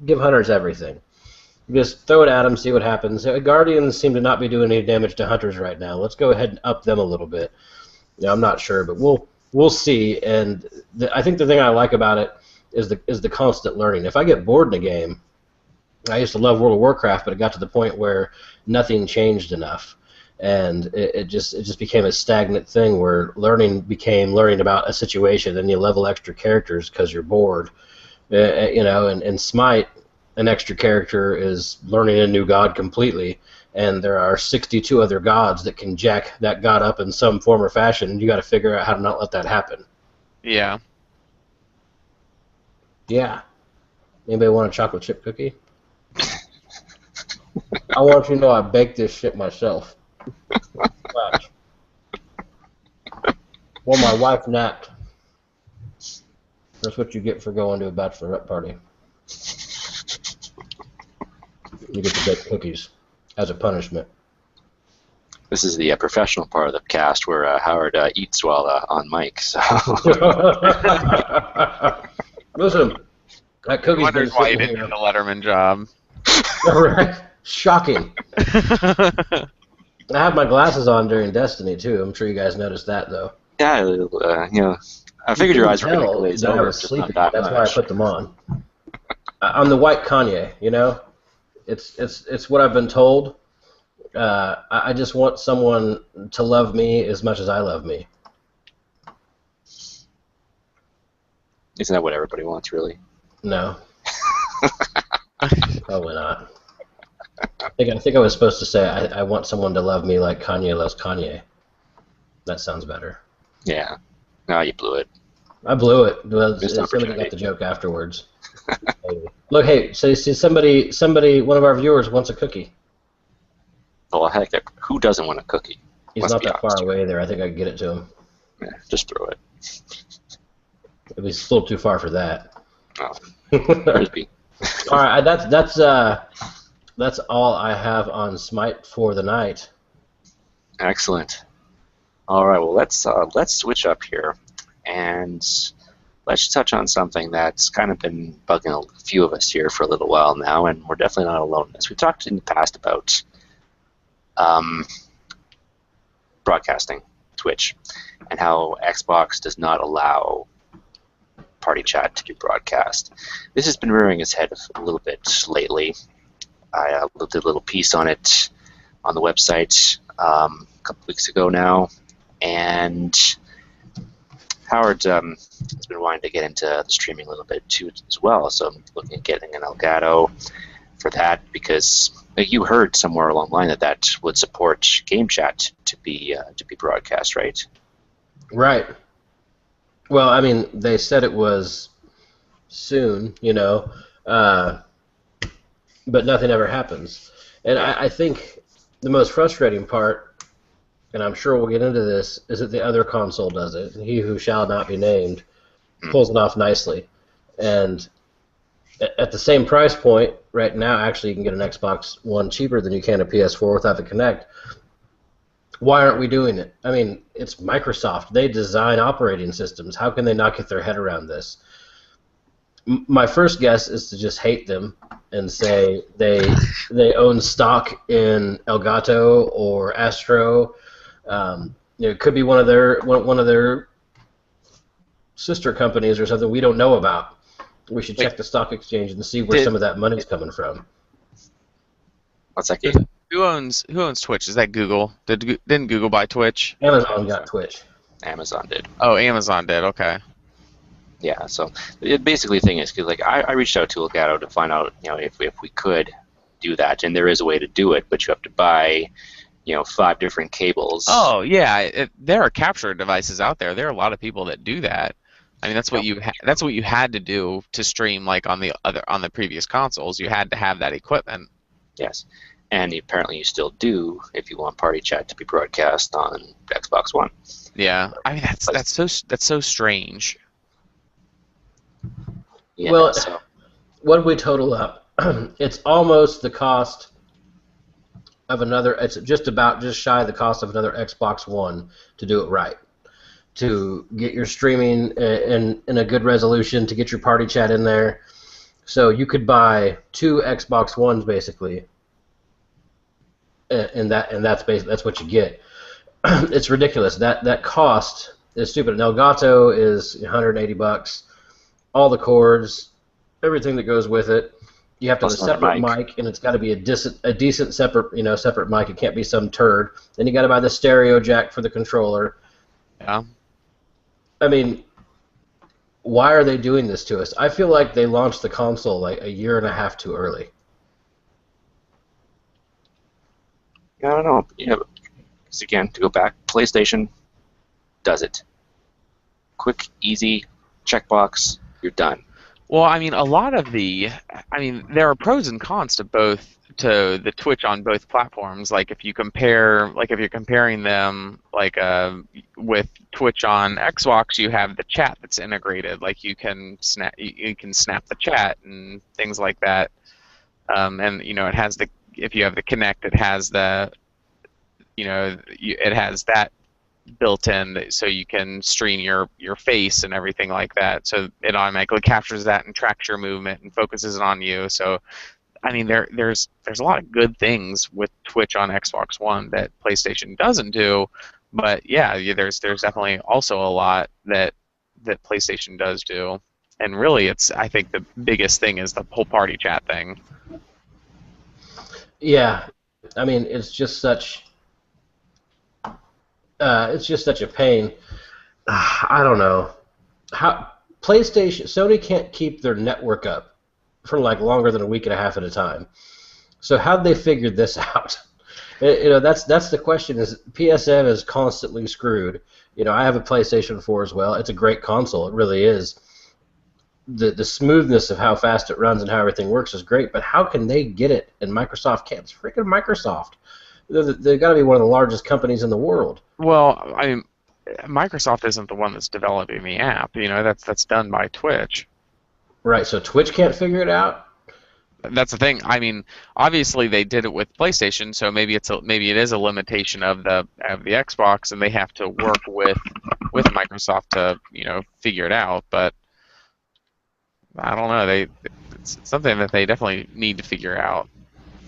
Give Hunters everything. Just throw it at them, see what happens. Guardians seem to not be doing any damage to Hunters right now. Let's go ahead and up them a little bit. I'm not sure, but we'll see. And I think the thing I like about it is the constant learning. If I get bored in a game, I used to love World of Warcraft, but it got to the point where nothing changed enough. And it just became a stagnant thing where learning became learning about a situation, and you level extra characters because you're bored. And Smite, an extra character is learning a new god completely, and there are 62 other gods that can jack that god up in some form or fashion, and you got to figure out how to not let that happen. Yeah. Yeah. Anybody want a chocolate chip cookie? I want you to know I baked this shit myself. Watch. Well, my wife napped. That's what you get for going to a bachelorette party. You get to bake cookies as a punishment. This is the professional part of the cast where Howard eats while on mic. So. Listen, that cookie's Wonders been why you sitting didn't here. get the Letterman job. Right. Shocking. I have my glasses on during Destiny too. I'm sure you guys noticed that though. Yeah, I figured your eyes were going to glaze that I over. was Just sleeping. not that That's why I much. put them on. I'm the white Kanye, It's what I've been told. I just want someone to love me as much as I love me. Isn't that what everybody wants, really? No. Probably not. I think I was supposed to say I want someone to love me like Kanye loves Kanye. That sounds better. Yeah. No, you blew it. I blew it. Well, Missed somebody opportunity. got the joke afterwards. Look, hey, so see somebody, one of our viewers wants a cookie. Well, heck, who doesn't want a cookie? He's Let's not be that far honest here. away there. I think I can get it to him. Yeah, just throw it. It was a little too far for that. Oh, frisbee. All right, that's That's all I have on Smite for the night. Excellent. All right, well, let's switch up here, and let's touch on something that's kind of been bugging a few of us here for a little while now, and we're definitely not alone in this. We talked in the past about broadcasting, Twitch, and how Xbox does not allow party chat to be broadcast. This has been rearing its head a little bit lately. I did a little piece on it on the website a couple weeks ago now, and Howard has been wanting to get into the streaming a little bit too as well, so I'm looking at getting an Elgato for that, because you heard somewhere along the line that would support game chat to be broadcast, right? Right. Well, I mean, they said it was soon, but nothing ever happens. And I think the most frustrating part, and I'm sure we'll get into this, is that the other console does it. He who shall not be named pulls it off nicely. And at the same price point, right now, actually, you can get an Xbox One cheaper than you can a PS4 without the Kinect. Why aren't we doing it? I mean, it's Microsoft. They design operating systems. How can they not get their head around this? My first guess is to just hate them and say they own stock in Elgato or Astro. It could be one of their sister companies or something we don't know about. We should check the stock exchange and see where some of that money's coming from. What's that? Who owns Twitch? Is that Google? Didn't Google buy Twitch? Amazon got Twitch. Amazon did. Oh, Amazon did. Okay. Yeah. So basically, the thing is, because I reached out to Elgato to find out, if we could do that, and there is a way to do it, but you have to buy, 5 different cables. Oh yeah, there are capture devices out there. There are a lot of people that do that. I mean, that's what you had to do to stream, like on the previous consoles. You had to have that equipment. Yes. And apparently you still do if you want party chat to be broadcast on Xbox One. Yeah, I mean that's so strange. Yeah, well, what do we total up? It's almost the cost of another. It's just shy of the cost of another Xbox One to do it right. To get your streaming in a good resolution, to get your party chat in there. So you could buy 2 Xbox Ones basically. And that's what you get. It's ridiculous. That cost is stupid. An Elgato is $180. All the cords, everything that goes with it. You have to have a separate mic, and it's got to be a decent separate mic. It can't be some turd. Then you got to buy the stereo jack for the controller. Yeah. I mean, why are they doing this to us? I feel like they launched the console like a year and a half too early. I don't know. Because again, to go back, PlayStation does it. Quick, easy, checkbox, you're done. Well, I mean, there are pros and cons to the Twitch on both platforms. Like if you're comparing them, with Twitch on Xbox, you have the chat that's integrated. Like you can snap the chat and things like that. And it has if you have the Kinect, it has it has that built in, so you can stream your face and everything like that. So it automatically captures that and tracks your movement and focuses it on you. So, I mean, there's a lot of good things with Twitch on Xbox One that PlayStation doesn't do, but yeah, there's definitely also a lot that PlayStation does do. And really, I think the biggest thing is the whole party chat thing. Yeah, I mean, it's just such a pain. I don't know how Sony can't keep their network up for longer than a week and a half at a time. So how'd they figure this out? That's the question. Is PSN is constantly screwed. I have a PlayStation 4 as well. It's a great console. It really is. The smoothness of how fast it runs and how everything works is great, but how can they get it and Microsoft can't? It's freaking Microsoft. They've got to be one of the largest companies in the world. Well, I mean, Microsoft isn't the one that's developing the app. That's done by Twitch. Right, so Twitch can't figure it out? that's the thing. I mean, obviously they did it with PlayStation, so maybe it is a limitation of the Xbox, and they have to work with Microsoft to figure it out. But I don't know. It's something that they definitely need to figure out.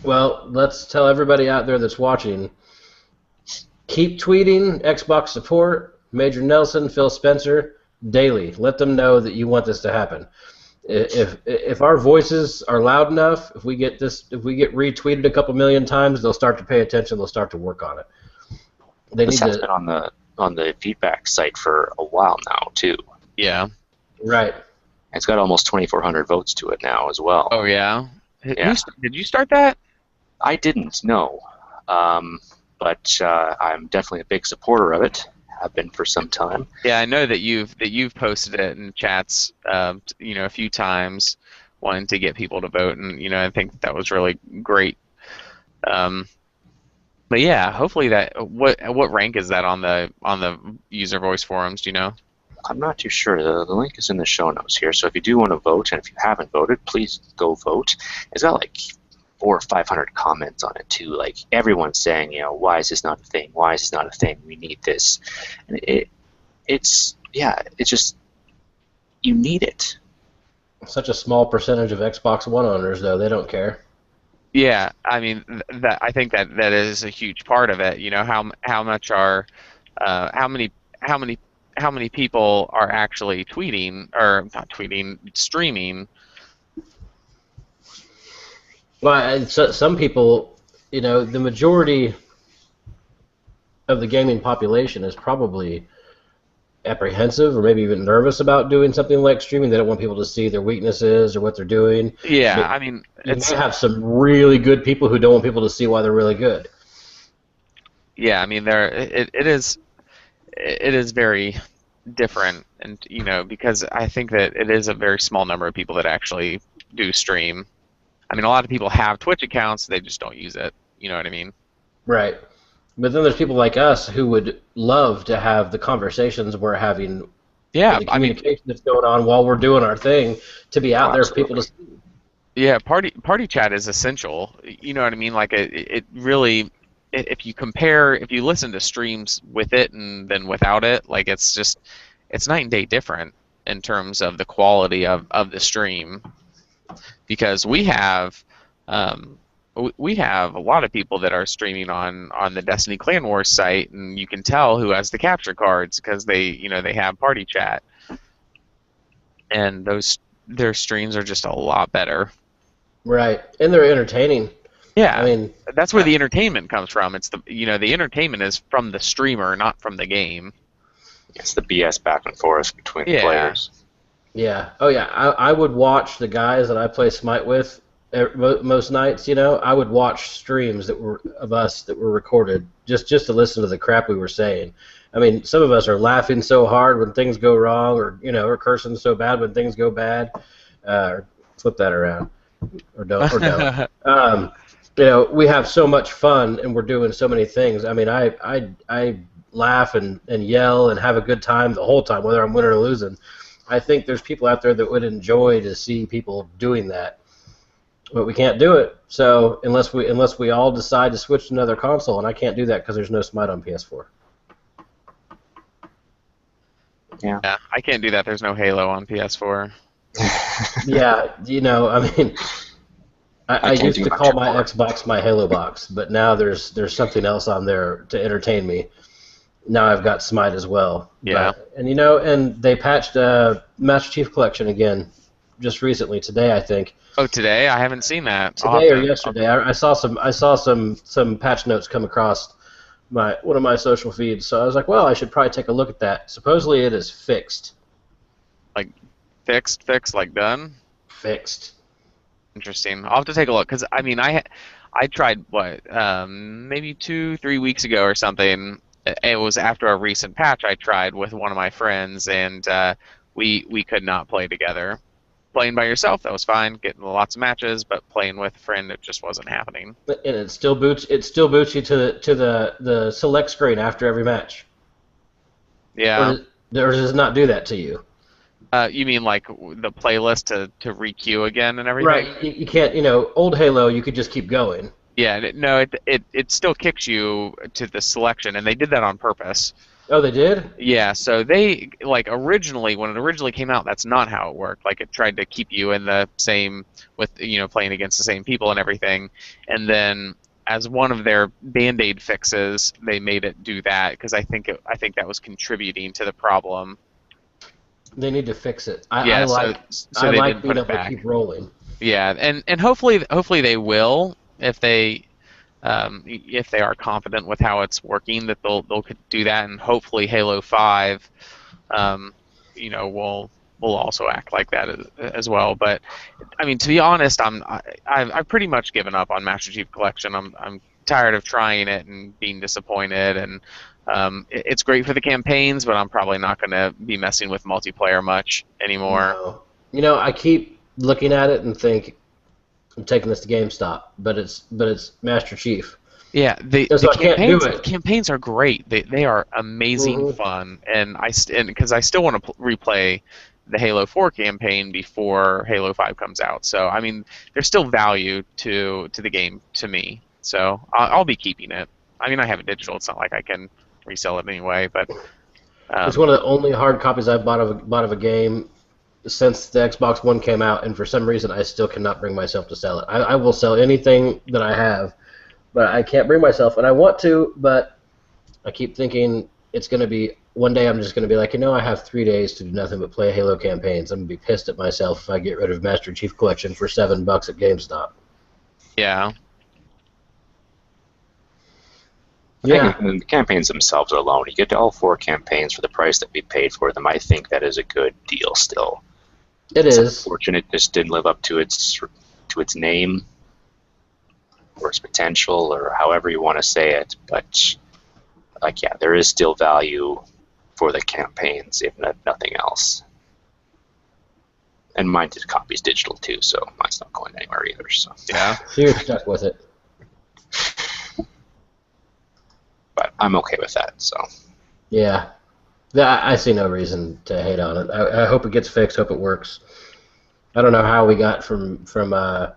Well, let's tell everybody out there that's watching, keep tweeting Xbox support, Major Nelson, Phil Spencer, daily. Let them know that you want this to happen. If our voices are loud enough, if we get retweeted a couple million times, they'll start to pay attention. They'll start to work on it. This has been on the feedback site for a while now too. Yeah. Right. It's got almost 2,400 votes to it now as well. Oh yeah. Yeah. Did you start that? I didn't, no. But I'm definitely a big supporter of it. Have been for some time. Yeah, I know that you've posted it in chats, a few times, wanting to get people to vote, and I think that was really great. But yeah, hopefully what rank is that on the user voice forums? Do you know? I'm not too sure. The link is in the show notes here. So if you do want to vote, and if you haven't voted, please go vote. It's got like 400 or 500 comments on it too. Like everyone's saying, why is this not a thing? Why is this not a thing? We need this. And it's just you need it. Such a small percentage of Xbox One owners, though, they don't care. Yeah, I mean I think that is a huge part of it. How much are how many people are actually tweeting, or not tweeting, streaming? Well, some people, the majority of the gaming population is probably apprehensive or maybe even nervous about doing something like streaming. They don't want people to see their weaknesses or what they're doing. Yeah, I mean, you may have some really good people who don't want people to see why they're really good. Yeah, I mean, it is very different, and because I think that it is a very small number of people that actually do stream. I mean, a lot of people have Twitch accounts, they just don't use it. You know what I mean? Right. But then there's people like us who would love to have the conversations we're having, the communication that's going on while we're doing our thing, to be out there for people to see. Yeah, party chat is essential. You know what I mean? Like it really, if you listen to streams with it and then without it, like it's night and day different in terms of the quality of the stream. Because we have a lot of people that are streaming on the Destiny Clan Wars site, and you can tell who has the capture cards because they have party chat, and their streams are just a lot better. Right, and they're entertaining. Yeah, I mean that's where the entertainment comes from. It's the entertainment is from the streamer, not from the game. It's the BS back and forth between the players. Yeah. Oh yeah. I would watch the guys that I play Smite with most nights. I would watch streams of us that were recorded just to listen to the crap we were saying. I mean, some of us are laughing so hard when things go wrong, or or cursing so bad when things go bad. Flip that around, or don't. We have so much fun, and we're doing so many things. I mean, I laugh and yell and have a good time the whole time, whether I'm winning or losing. I think there's people out there that would enjoy to see people doing that, but we can't do it. So unless we all decide to switch to another console, and I can't do that because there's no Smite on PS4. Yeah, I can't do that. There's no Halo on PS4. Yeah, I mean, I used to call my Xbox my Halo box, but now there's something else on there to entertain me. Now I've got Smite as well. Yeah. And they patched Master Chief Collection again just recently, today I think. Oh, today? I haven't seen that. Today or yesterday. I saw some patch notes come across one of my social feeds, so I was like, well, I should probably take a look at that. Supposedly it is fixed. Like fixed, like done? Fixed. Interesting. I'll have to take a look, because I mean, I tried maybe 2-3 weeks ago or something. It was after a recent patch I tried with one of my friends, and we could not play together. Playing by yourself, that was fine, getting lots of matches, but playing with a friend, it just wasn't happening. And it still boots you to the select screen after every match. Yeah. Or does it not do that to you? You mean like the playlist to re-queue again and everything? Right. You can't. Old Halo, you could just keep going. Yeah, no, it still kicks you to the selection, and they did that on purpose. Oh, they did? Yeah, so they like originally when it originally came out, that's not how it worked. Like it tried to keep you in the same with playing against the same people and everything, and then as one of their band-aid fixes, they made it do that because I think that was contributing to the problem. They need to fix it. Yeah, so I they like didn't put being it able to back. keep rolling. Yeah, and hopefully they will if they are confident with how it's working that they'll do that, and hopefully Halo 5 will also act like that as well. But I mean, to be honest, I've pretty much given up on Master Chief Collection. I'm tired of trying it and being disappointed, and it's great for the campaigns, but I'm probably not going to be messing with multiplayer much anymore. No. I keep looking at it and think I'm taking this to GameStop, but it's Master Chief. Yeah, So I can't do it. campaigns are great. They are amazing fun, and because I still want to replay the Halo 4 campaign before Halo 5 comes out. So I mean, there's still value to the game to me. So I'll be keeping it. I mean, I have it digital. It's not like I can resell it anyway, but It's one of the only hard copies I've bought of a game since the Xbox One came out, and for some reason I still cannot bring myself to sell it. I will sell anything that I have, but I can't bring myself, and I want to, but I keep thinking it's going to be, one day I'm just going to be like, I have 3 days to do nothing but play Halo campaigns. I'm going to be pissed at myself if I get rid of Master Chief Collection for $7 at GameStop. yeah. Yeah. The campaigns themselves alone, you get all 4 campaigns for the price that we paid for them. I think that is a good deal still. It's unfortunate it just didn't live up to its name or its potential, or however you want to say it. But there is still value for the campaigns, if nothing else. And mine copy's digital too, so mine's not going anywhere either. So yeah, so you're stuck with it. But I'm okay with that. So yeah. I see no reason to hate on it. I hope it gets fixed. Hope it works. I don't know how we got from. Yeah,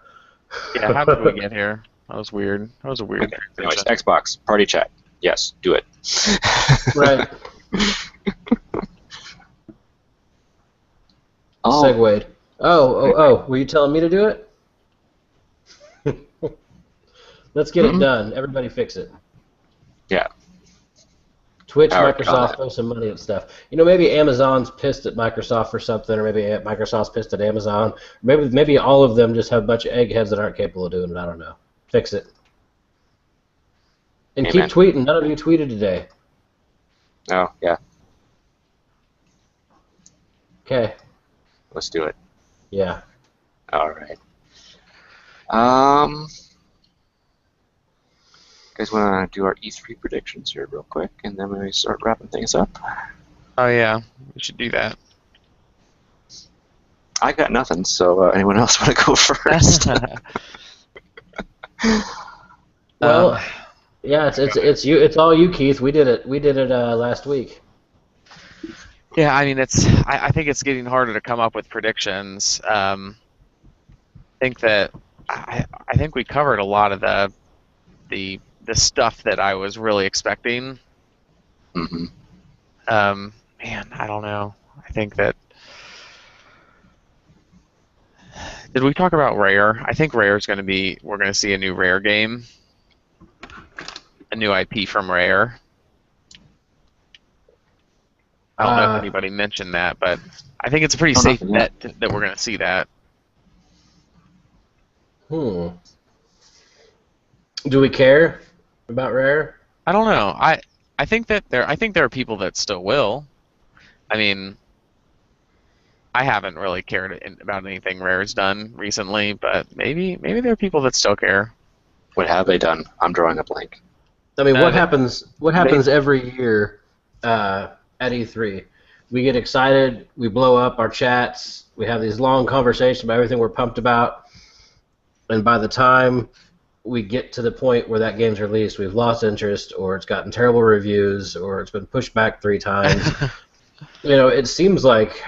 how did we get here? That was weird. That was a weird. Okay. Anyways, Xbox party chat. Yes, do it. Right. Oh. Segued. Oh! Were you telling me to do it? Let's get it done. Everybody fix it. Yeah. Twitch, Microsoft, throw some money at stuff. Maybe Amazon's pissed at Microsoft for something, or maybe Microsoft's pissed at Amazon. Maybe all of them just have a bunch of eggheads that aren't capable of doing it. I don't know. Fix it. And keep tweeting. None of you tweeted today. Oh, yeah. Okay. Let's do it. Yeah. All right. Guys want to do our E3 predictions here real quick, and then we start wrapping things up? Oh yeah, we should do that. I got nothing, so anyone else want to go first? Well, yeah, it's you. It's all you, Keith. We did it last week. Yeah, I mean I think it's getting harder to come up with predictions. I think we covered a lot of the stuff that I was really expecting. Mm-hmm. Man, I don't know. I think that. Did we talk about Rare? I think Rare is going to be. We're going to see a new Rare game, a new IP from Rare. I don't know if anybody mentioned that, but I think it's a pretty safe bet that we're going to see that. Do we care about Rare? I don't know. I think there are people that still will. I mean, I haven't really cared about anything Rare's done recently, but maybe there are people that still care. What have they done? I'm drawing a blank. I mean, what happens every year at E3? We get excited, we blow up our chats, we have these long conversations about everything we're pumped about, and by the time we get to the point where that game's released, we've lost interest, or it's gotten terrible reviews, or it's been pushed back 3 times. It seems like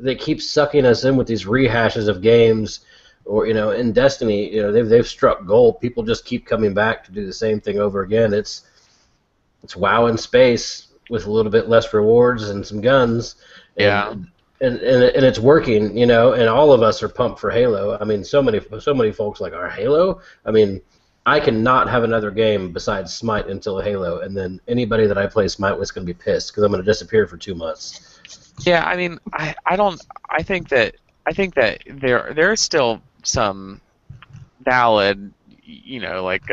they keep sucking us in with these rehashes of games, or in Destiny, they've struck gold. People just keep coming back to do the same thing over again. It's WoW in space with a little bit less rewards and some guns, Yeah. and it's working, and all of us are pumped for Halo. I mean, so many folks like, our Halo. I mean, I cannot have another game besides Smite until Halo, and then anybody that I play Smite with is going to be pissed because I'm going to disappear for 2 months. Yeah, I mean, I think that there's still some valid, like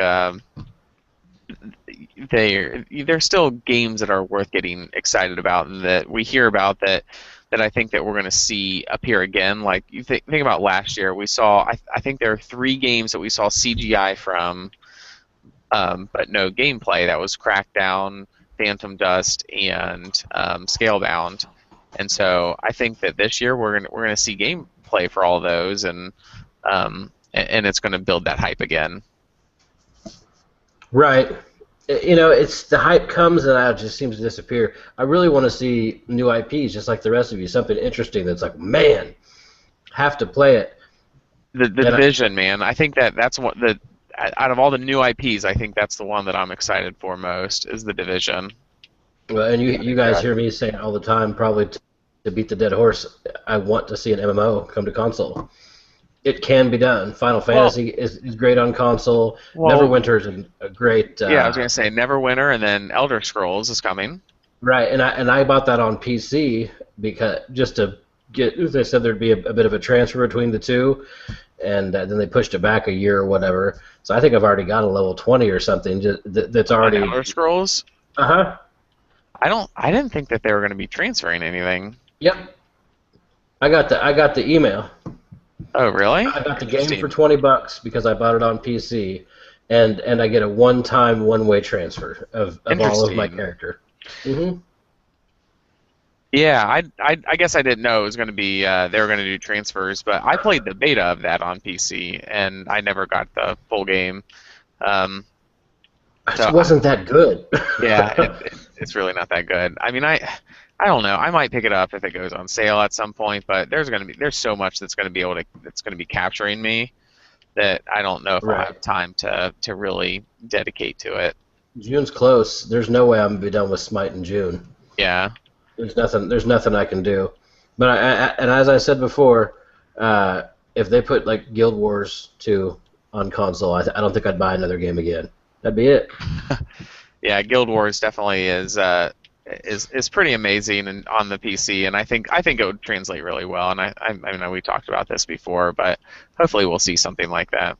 there's still games that are worth getting excited about, and that we hear about that I think that we're going to see appear again. Like, you think about last year, we saw, I think there are 3 games that we saw CGI from, but no gameplay. That was Crackdown, Phantom Dust, and Scalebound. And so I think that this year we're gonna see gameplay for all those, and it's going to build that hype again. Right. It's the hype comes and out, just seems to disappear. I really want to see new IPs, just like the rest of you, something interesting that's like, man, have to play it. The Division, man. I think that's what out of all the new IPs, I think that's the one that I'm excited for most, is the Division. Well, and you guys hear me say it all the time, probably to beat the dead horse. I want to see an MMO come to console. It can be done. Final Fantasy is great on console. Neverwinter is a great. Yeah, I was gonna say Neverwinter, and then Elder Scrolls is coming. Right, and I bought that on PC because just to get. They said there'd be a bit of a transfer between the two, and then they pushed it back a year or whatever. So I think I've already got a level 20 or something that's already. Elder Scrolls. Uh-huh. I didn't think that they were going to be transferring anything. Yep. I got the email. Oh, really? I got the game for $20 because I bought it on PC, and I get a one-time, one-way transfer of all of my character. Mm-hmm. Yeah, I guess I didn't know it was going to be they were going to do transfers, but I played the beta of that on PC, and I never got the full game. It wasn't that good. Yeah, it's really not that good. I mean, I don't know. I might pick it up if it goes on sale at some point, but there's so much that's going to be capturing me that I don't know if I'll have time to really dedicate to it. June's close. There's no way I'm gonna be done with Smite in June. Yeah. There's nothing I can do. But and as I said before, if they put like Guild Wars 2 on console, I don't think I'd buy another game again. That'd be it. Yeah, Guild Wars definitely is pretty amazing and on the PC, and I think it would translate really well. And I know we talked about this before, but hopefully we'll see something like that.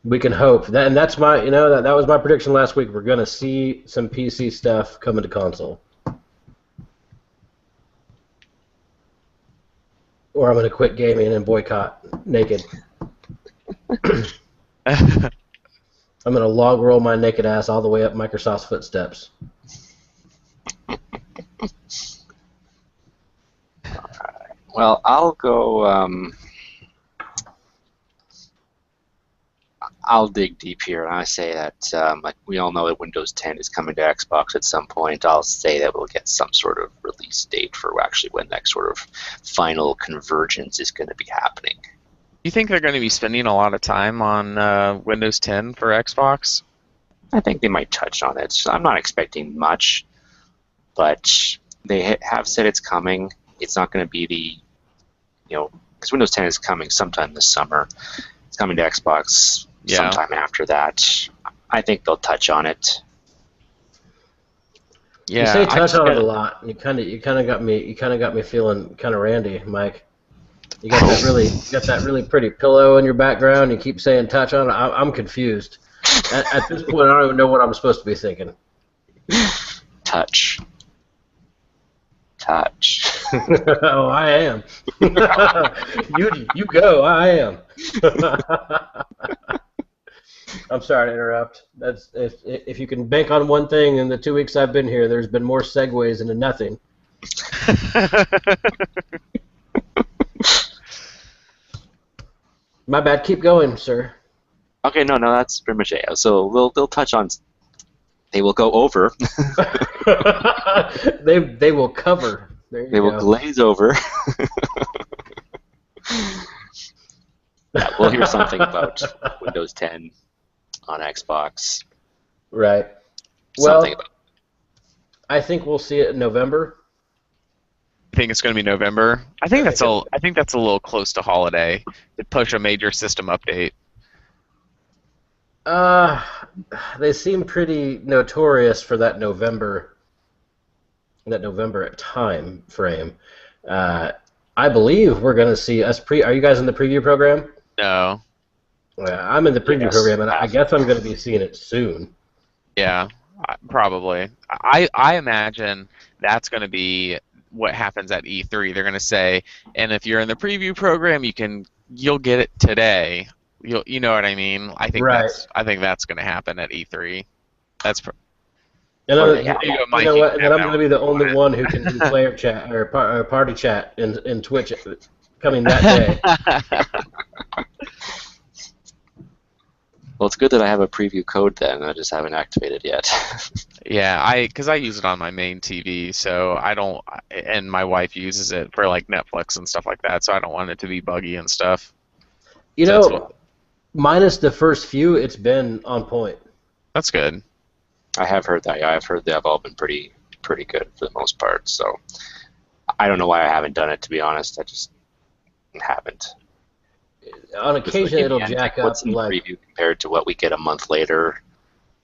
We can hope. And that's my that was my prediction last week. We're gonna see some PC stuff coming to console, or I'm gonna quit gaming and boycott naked. I'm gonna log roll my naked ass all the way up Microsoft's footsteps. Well, I'll go. I'll dig deep here, and I say that like we all know that Windows 10 is coming to Xbox at some point. I'll say that we'll get some sort of release date for actually when that sort of final convergence is going to be happening. You think they're going to be spending a lot of time on Windows 10 for Xbox? I think they might touch on it. I'm not expecting much, but they have said it's coming. It's not going to be because Windows 10 is coming sometime this summer. It's coming to Xbox sometime after that. I think they'll touch on it. Yeah, you say touch on it a lot. You kind of got me feeling kind of randy, Mike. You got that really pretty pillow in your background. You keep saying touch on it. I'm confused. At this point, I don't even know what I'm supposed to be thinking. Touch. Oh, I am. You go. I am. I'm sorry to interrupt. That's if you can bank on one thing in the 2 weeks I've been here, there's been more segues into nothing. My bad. Keep going, sir. Okay, no, that's pretty much it. So they'll touch on. They will go over. They will cover. There you They will go. glaze over. Yeah, we'll hear something about Windows 10 on Xbox. Right. Something Well, I think we'll see it in November. I think it's going to be November. I think that's a little close to holiday to push a major system update. Uh, they seem pretty notorious for that November time frame. Uh, I believe we're going to see us Are you guys in the preview program? No. I'm in the preview Yes, program, and I guess I'm going to be seeing it soon. Yeah, probably. I imagine that's going to be what happens at E3. They're going to say, and if you're in the preview program, you'll get it today. You know what I mean? Right. I think that's going to happen at E3. That's And Or you, yeah, there you go, you Mike. know You what? can And then have I'm that going to be the only one. one who can do player chat or party chat in Twitch coming that day. well, it's good that I have a preview code then. I just haven't activated yet. Yeah, because I use it on my main TV, so I don't, and my wife uses it for like Netflix and stuff like that, so I don't want it to be buggy and stuff. You So know, minus the first few, it's been on point. that's good. I have heard that. Yeah, I've heard they've all been pretty good for the most part. So I don't know why I haven't done it. To be honest, I just haven't. On occasion, In the it'll end, jack what's up in the like. preview compared to what we get a month later?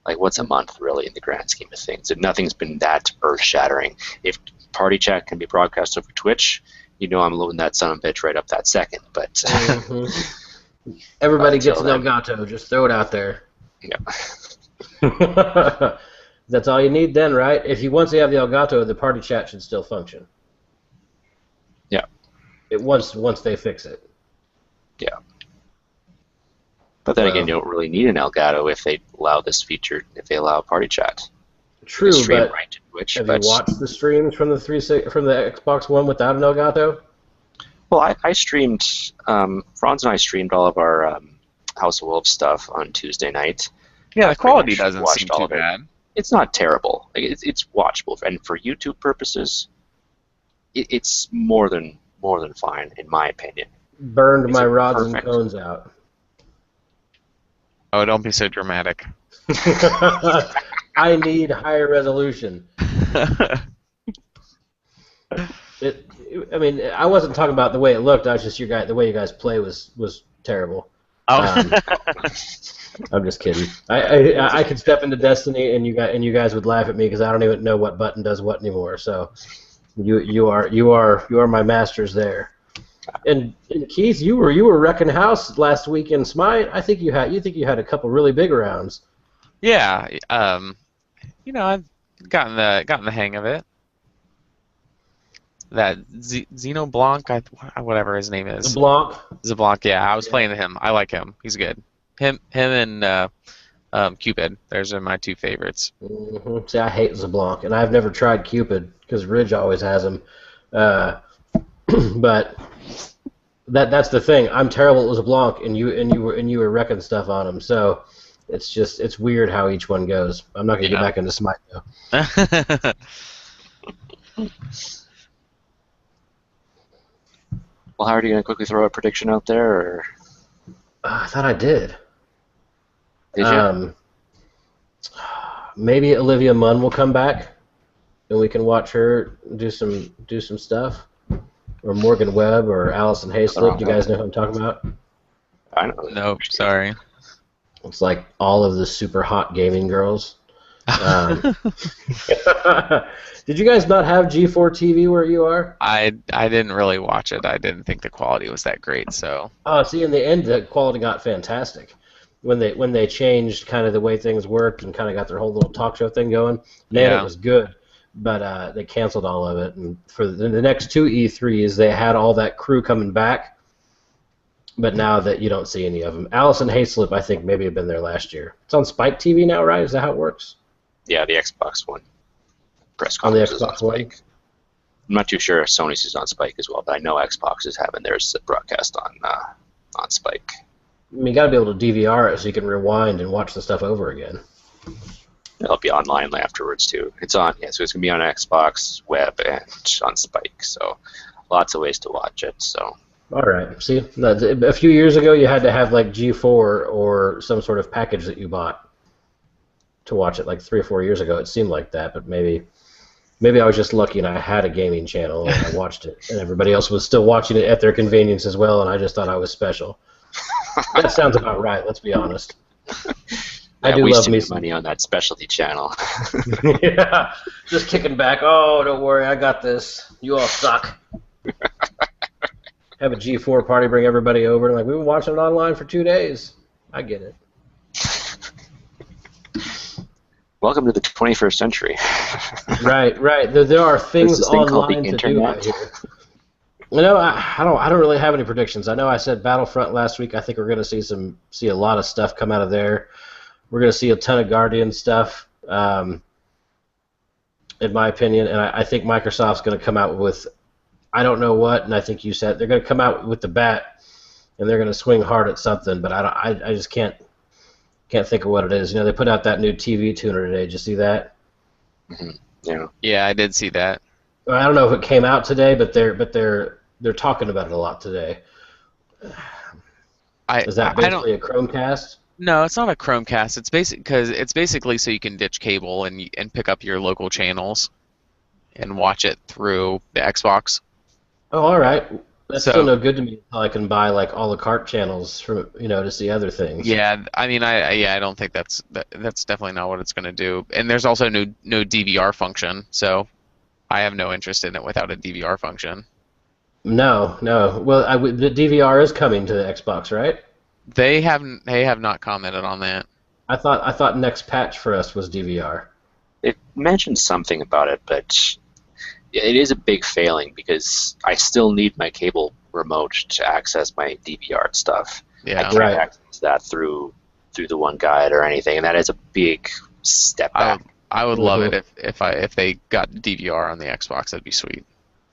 Like, what's a month really in the grand scheme of things? And nothing's been that earth-shattering. If party chat can be broadcast over Twitch, you know I'm loading that son of a bitch right up that second. But Everybody until gets an then- Elgato. Just throw it out there. yeah. That's all you need then, right? If you once you have the Elgato, the party chat should still function. Yeah. Once they fix it. Yeah. But then again, you don't really need an Elgato if they allow this feature, if they allow party chat. True, Stream but right to Twitch. have But you watched the streams from the Xbox One without an Elgato? well, I streamed. Franz and I streamed all of our House of Wolves stuff on Tuesday night. Yeah, the Pretty quality much doesn't watched seem all too of it. bad. It's not terrible. Like, it's watchable, and for YouTube purposes, it's more than fine, in my opinion. Burned Is my it rods and perfect? cones out. Oh, don't be so dramatic. I need higher resolution. I mean, I wasn't talking about the way it looked. I was just the way you guys play was terrible. Oh. I'm just kidding. I could step into Destiny and you guys would laugh at me because I don't even know what button does what anymore. So you are my masters there. And Keith, you were wrecking house last week in Smite. I think you had a couple really big rounds. Yeah, I've gotten the hang of it. That Zeno Blanc, whatever his name is. LeBlanc. Zablanc, yeah, I was playing him. I like him. He's good. Him and Cupid. Those are my two favorites. Mm-hmm. See, I hate Zablanc, and I've never tried Cupid because Ridge always has him. But that's the thing. I'm terrible at Zablanc, and you were wrecking stuff on him. So it's weird how each one goes. I'm not gonna get back into Smite though. Well, Howard, are you going to quickly throw a prediction out there? Or? I thought I did. Did you? Maybe Olivia Munn will come back, and we can watch her do some stuff. Or Morgan Webb or Allison Hayslip. Do you guys know who I'm talking about? I know. Nope, sorry. It's like all of the super hot gaming girls. Did you guys not have G4 TV where you are? I didn't really watch it. I didn't think the quality was that great. So. See, in the end, the quality got fantastic when they changed kind of the way things worked and kind of got their whole little talk show thing going. Man, it was good. But they canceled all of it, and for the next two E3s, they had all that crew coming back. But now that you don't see any of them, Allison Hayslip, I think maybe have been there last year. It's on Spike TV now, right? Is that how it works? Yeah, the Xbox One. Press On the conference is on Xbox One? Spike. I'm not too sure if Sony's is on Spike as well, but I know Xbox is having theirs broadcast on Spike. I mean, you got to be able to DVR it so you can rewind and watch the stuff over again. It'll be online afterwards too. It's on, yeah. So it's gonna be on Xbox, web, and on Spike. So lots of ways to watch it. So. All right. See, a few years ago, you had to have like G4 or some sort of package that you bought to watch it. Like 3 or 4 years ago, it seemed like that. But maybe I was just lucky and I had a gaming channel and I watched it, and everybody else was still watching it at their convenience as well, and I just thought I was special. That sounds about right. Let's be honest. I do love me some money on that specialty channel. Yeah, just kicking back. Oh, don't worry, I got this. You all suck. Have a G4 party, bring everybody over. Like, we've been watching it online for 2 days. I get it. Welcome to the 21st century. Right. There are things online to do out here. You know, I don't really have any predictions. I know I said Battlefront last week. I think we're going to see a lot of stuff come out of there. We're going to see a ton of Guardian stuff, in my opinion. And I think Microsoft's going to come out with, I don't know what, and I think you said they're going to come out with the bat, and they're going to swing hard at something. But I just can't think of what it is. You know, they put out that new TV tuner today. Did you see that? Mm-hmm. Yeah. Yeah, I did see that. I don't know if it came out today, but they're talking about it a lot today. Is that basically a Chromecast? No, it's not a Chromecast. It's basically so you can ditch cable and pick up your local channels and watch it through the Xbox. Oh, all right. That's still no good to me until I can buy like all the cart channels from to see other things. Yeah, I mean, I don't think that's definitely not what it's going to do. And there's also no DVR function, so I have no interest in it without a DVR function. No. Well, the DVR is coming to the Xbox, right? They have not commented on that. I thought next patch for us was DVR. It mentioned something about it, but it is a big failing because I still need my cable remote to access my DVR stuff. Yeah, I can't access that through the One Guide or anything, and that is a big step back. I would love it if they got DVR on the Xbox. That'd be sweet.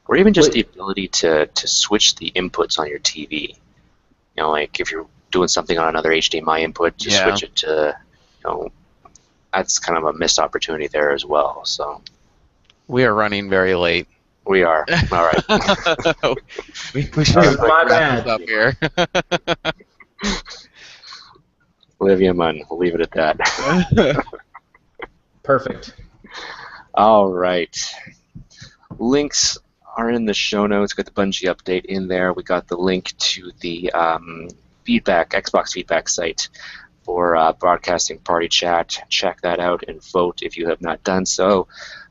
Or even just the ability to switch the inputs on your TV. You know, like if you're doing something on another HDMI input, just switch it to, that's kind of a missed opportunity there as well. So we are running very late. We are. All right. we should wrap this up here. Olivia Munn, we'll leave it at that. Perfect. All right. Links are in the show notes. Got the Bungie update in there. We got the link to the Xbox feedback site for broadcasting party chat. Check that out and vote if you have not done so.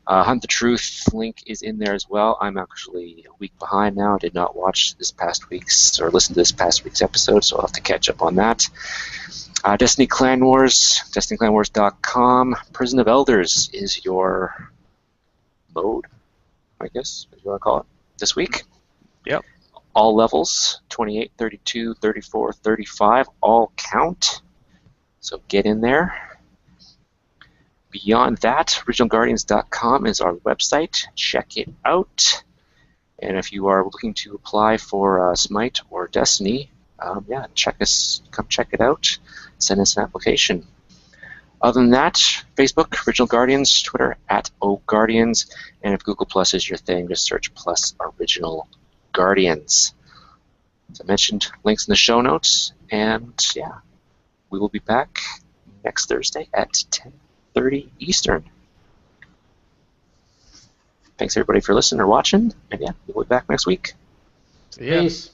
Hunt the Truth link is in there as well. I'm actually a week behind now. I did not watch this past week's or listen to this past week's episode, so I'll have to catch up on that. Destiny Clan Wars, DestinyClanWars.com. Prison of Elders is your mode, I guess, as you want to call it, this week. Yep. All levels, 28, 32, 34, 35, all count. So get in there. Beyond that, OriginalGuardians.com is our website. Check it out. And if you are looking to apply for Smite or Destiny, come check it out. Send us an application. Other than that, Facebook, Original Guardians, Twitter, @OGuardians, and if Google Plus is your thing, just search Plus Original Guardians. As I mentioned, links in the show notes, and yeah, we will be back next Thursday at 10:30 Eastern. Thanks everybody for listening or watching, and yeah, we'll be back next week. Yeah. Peace.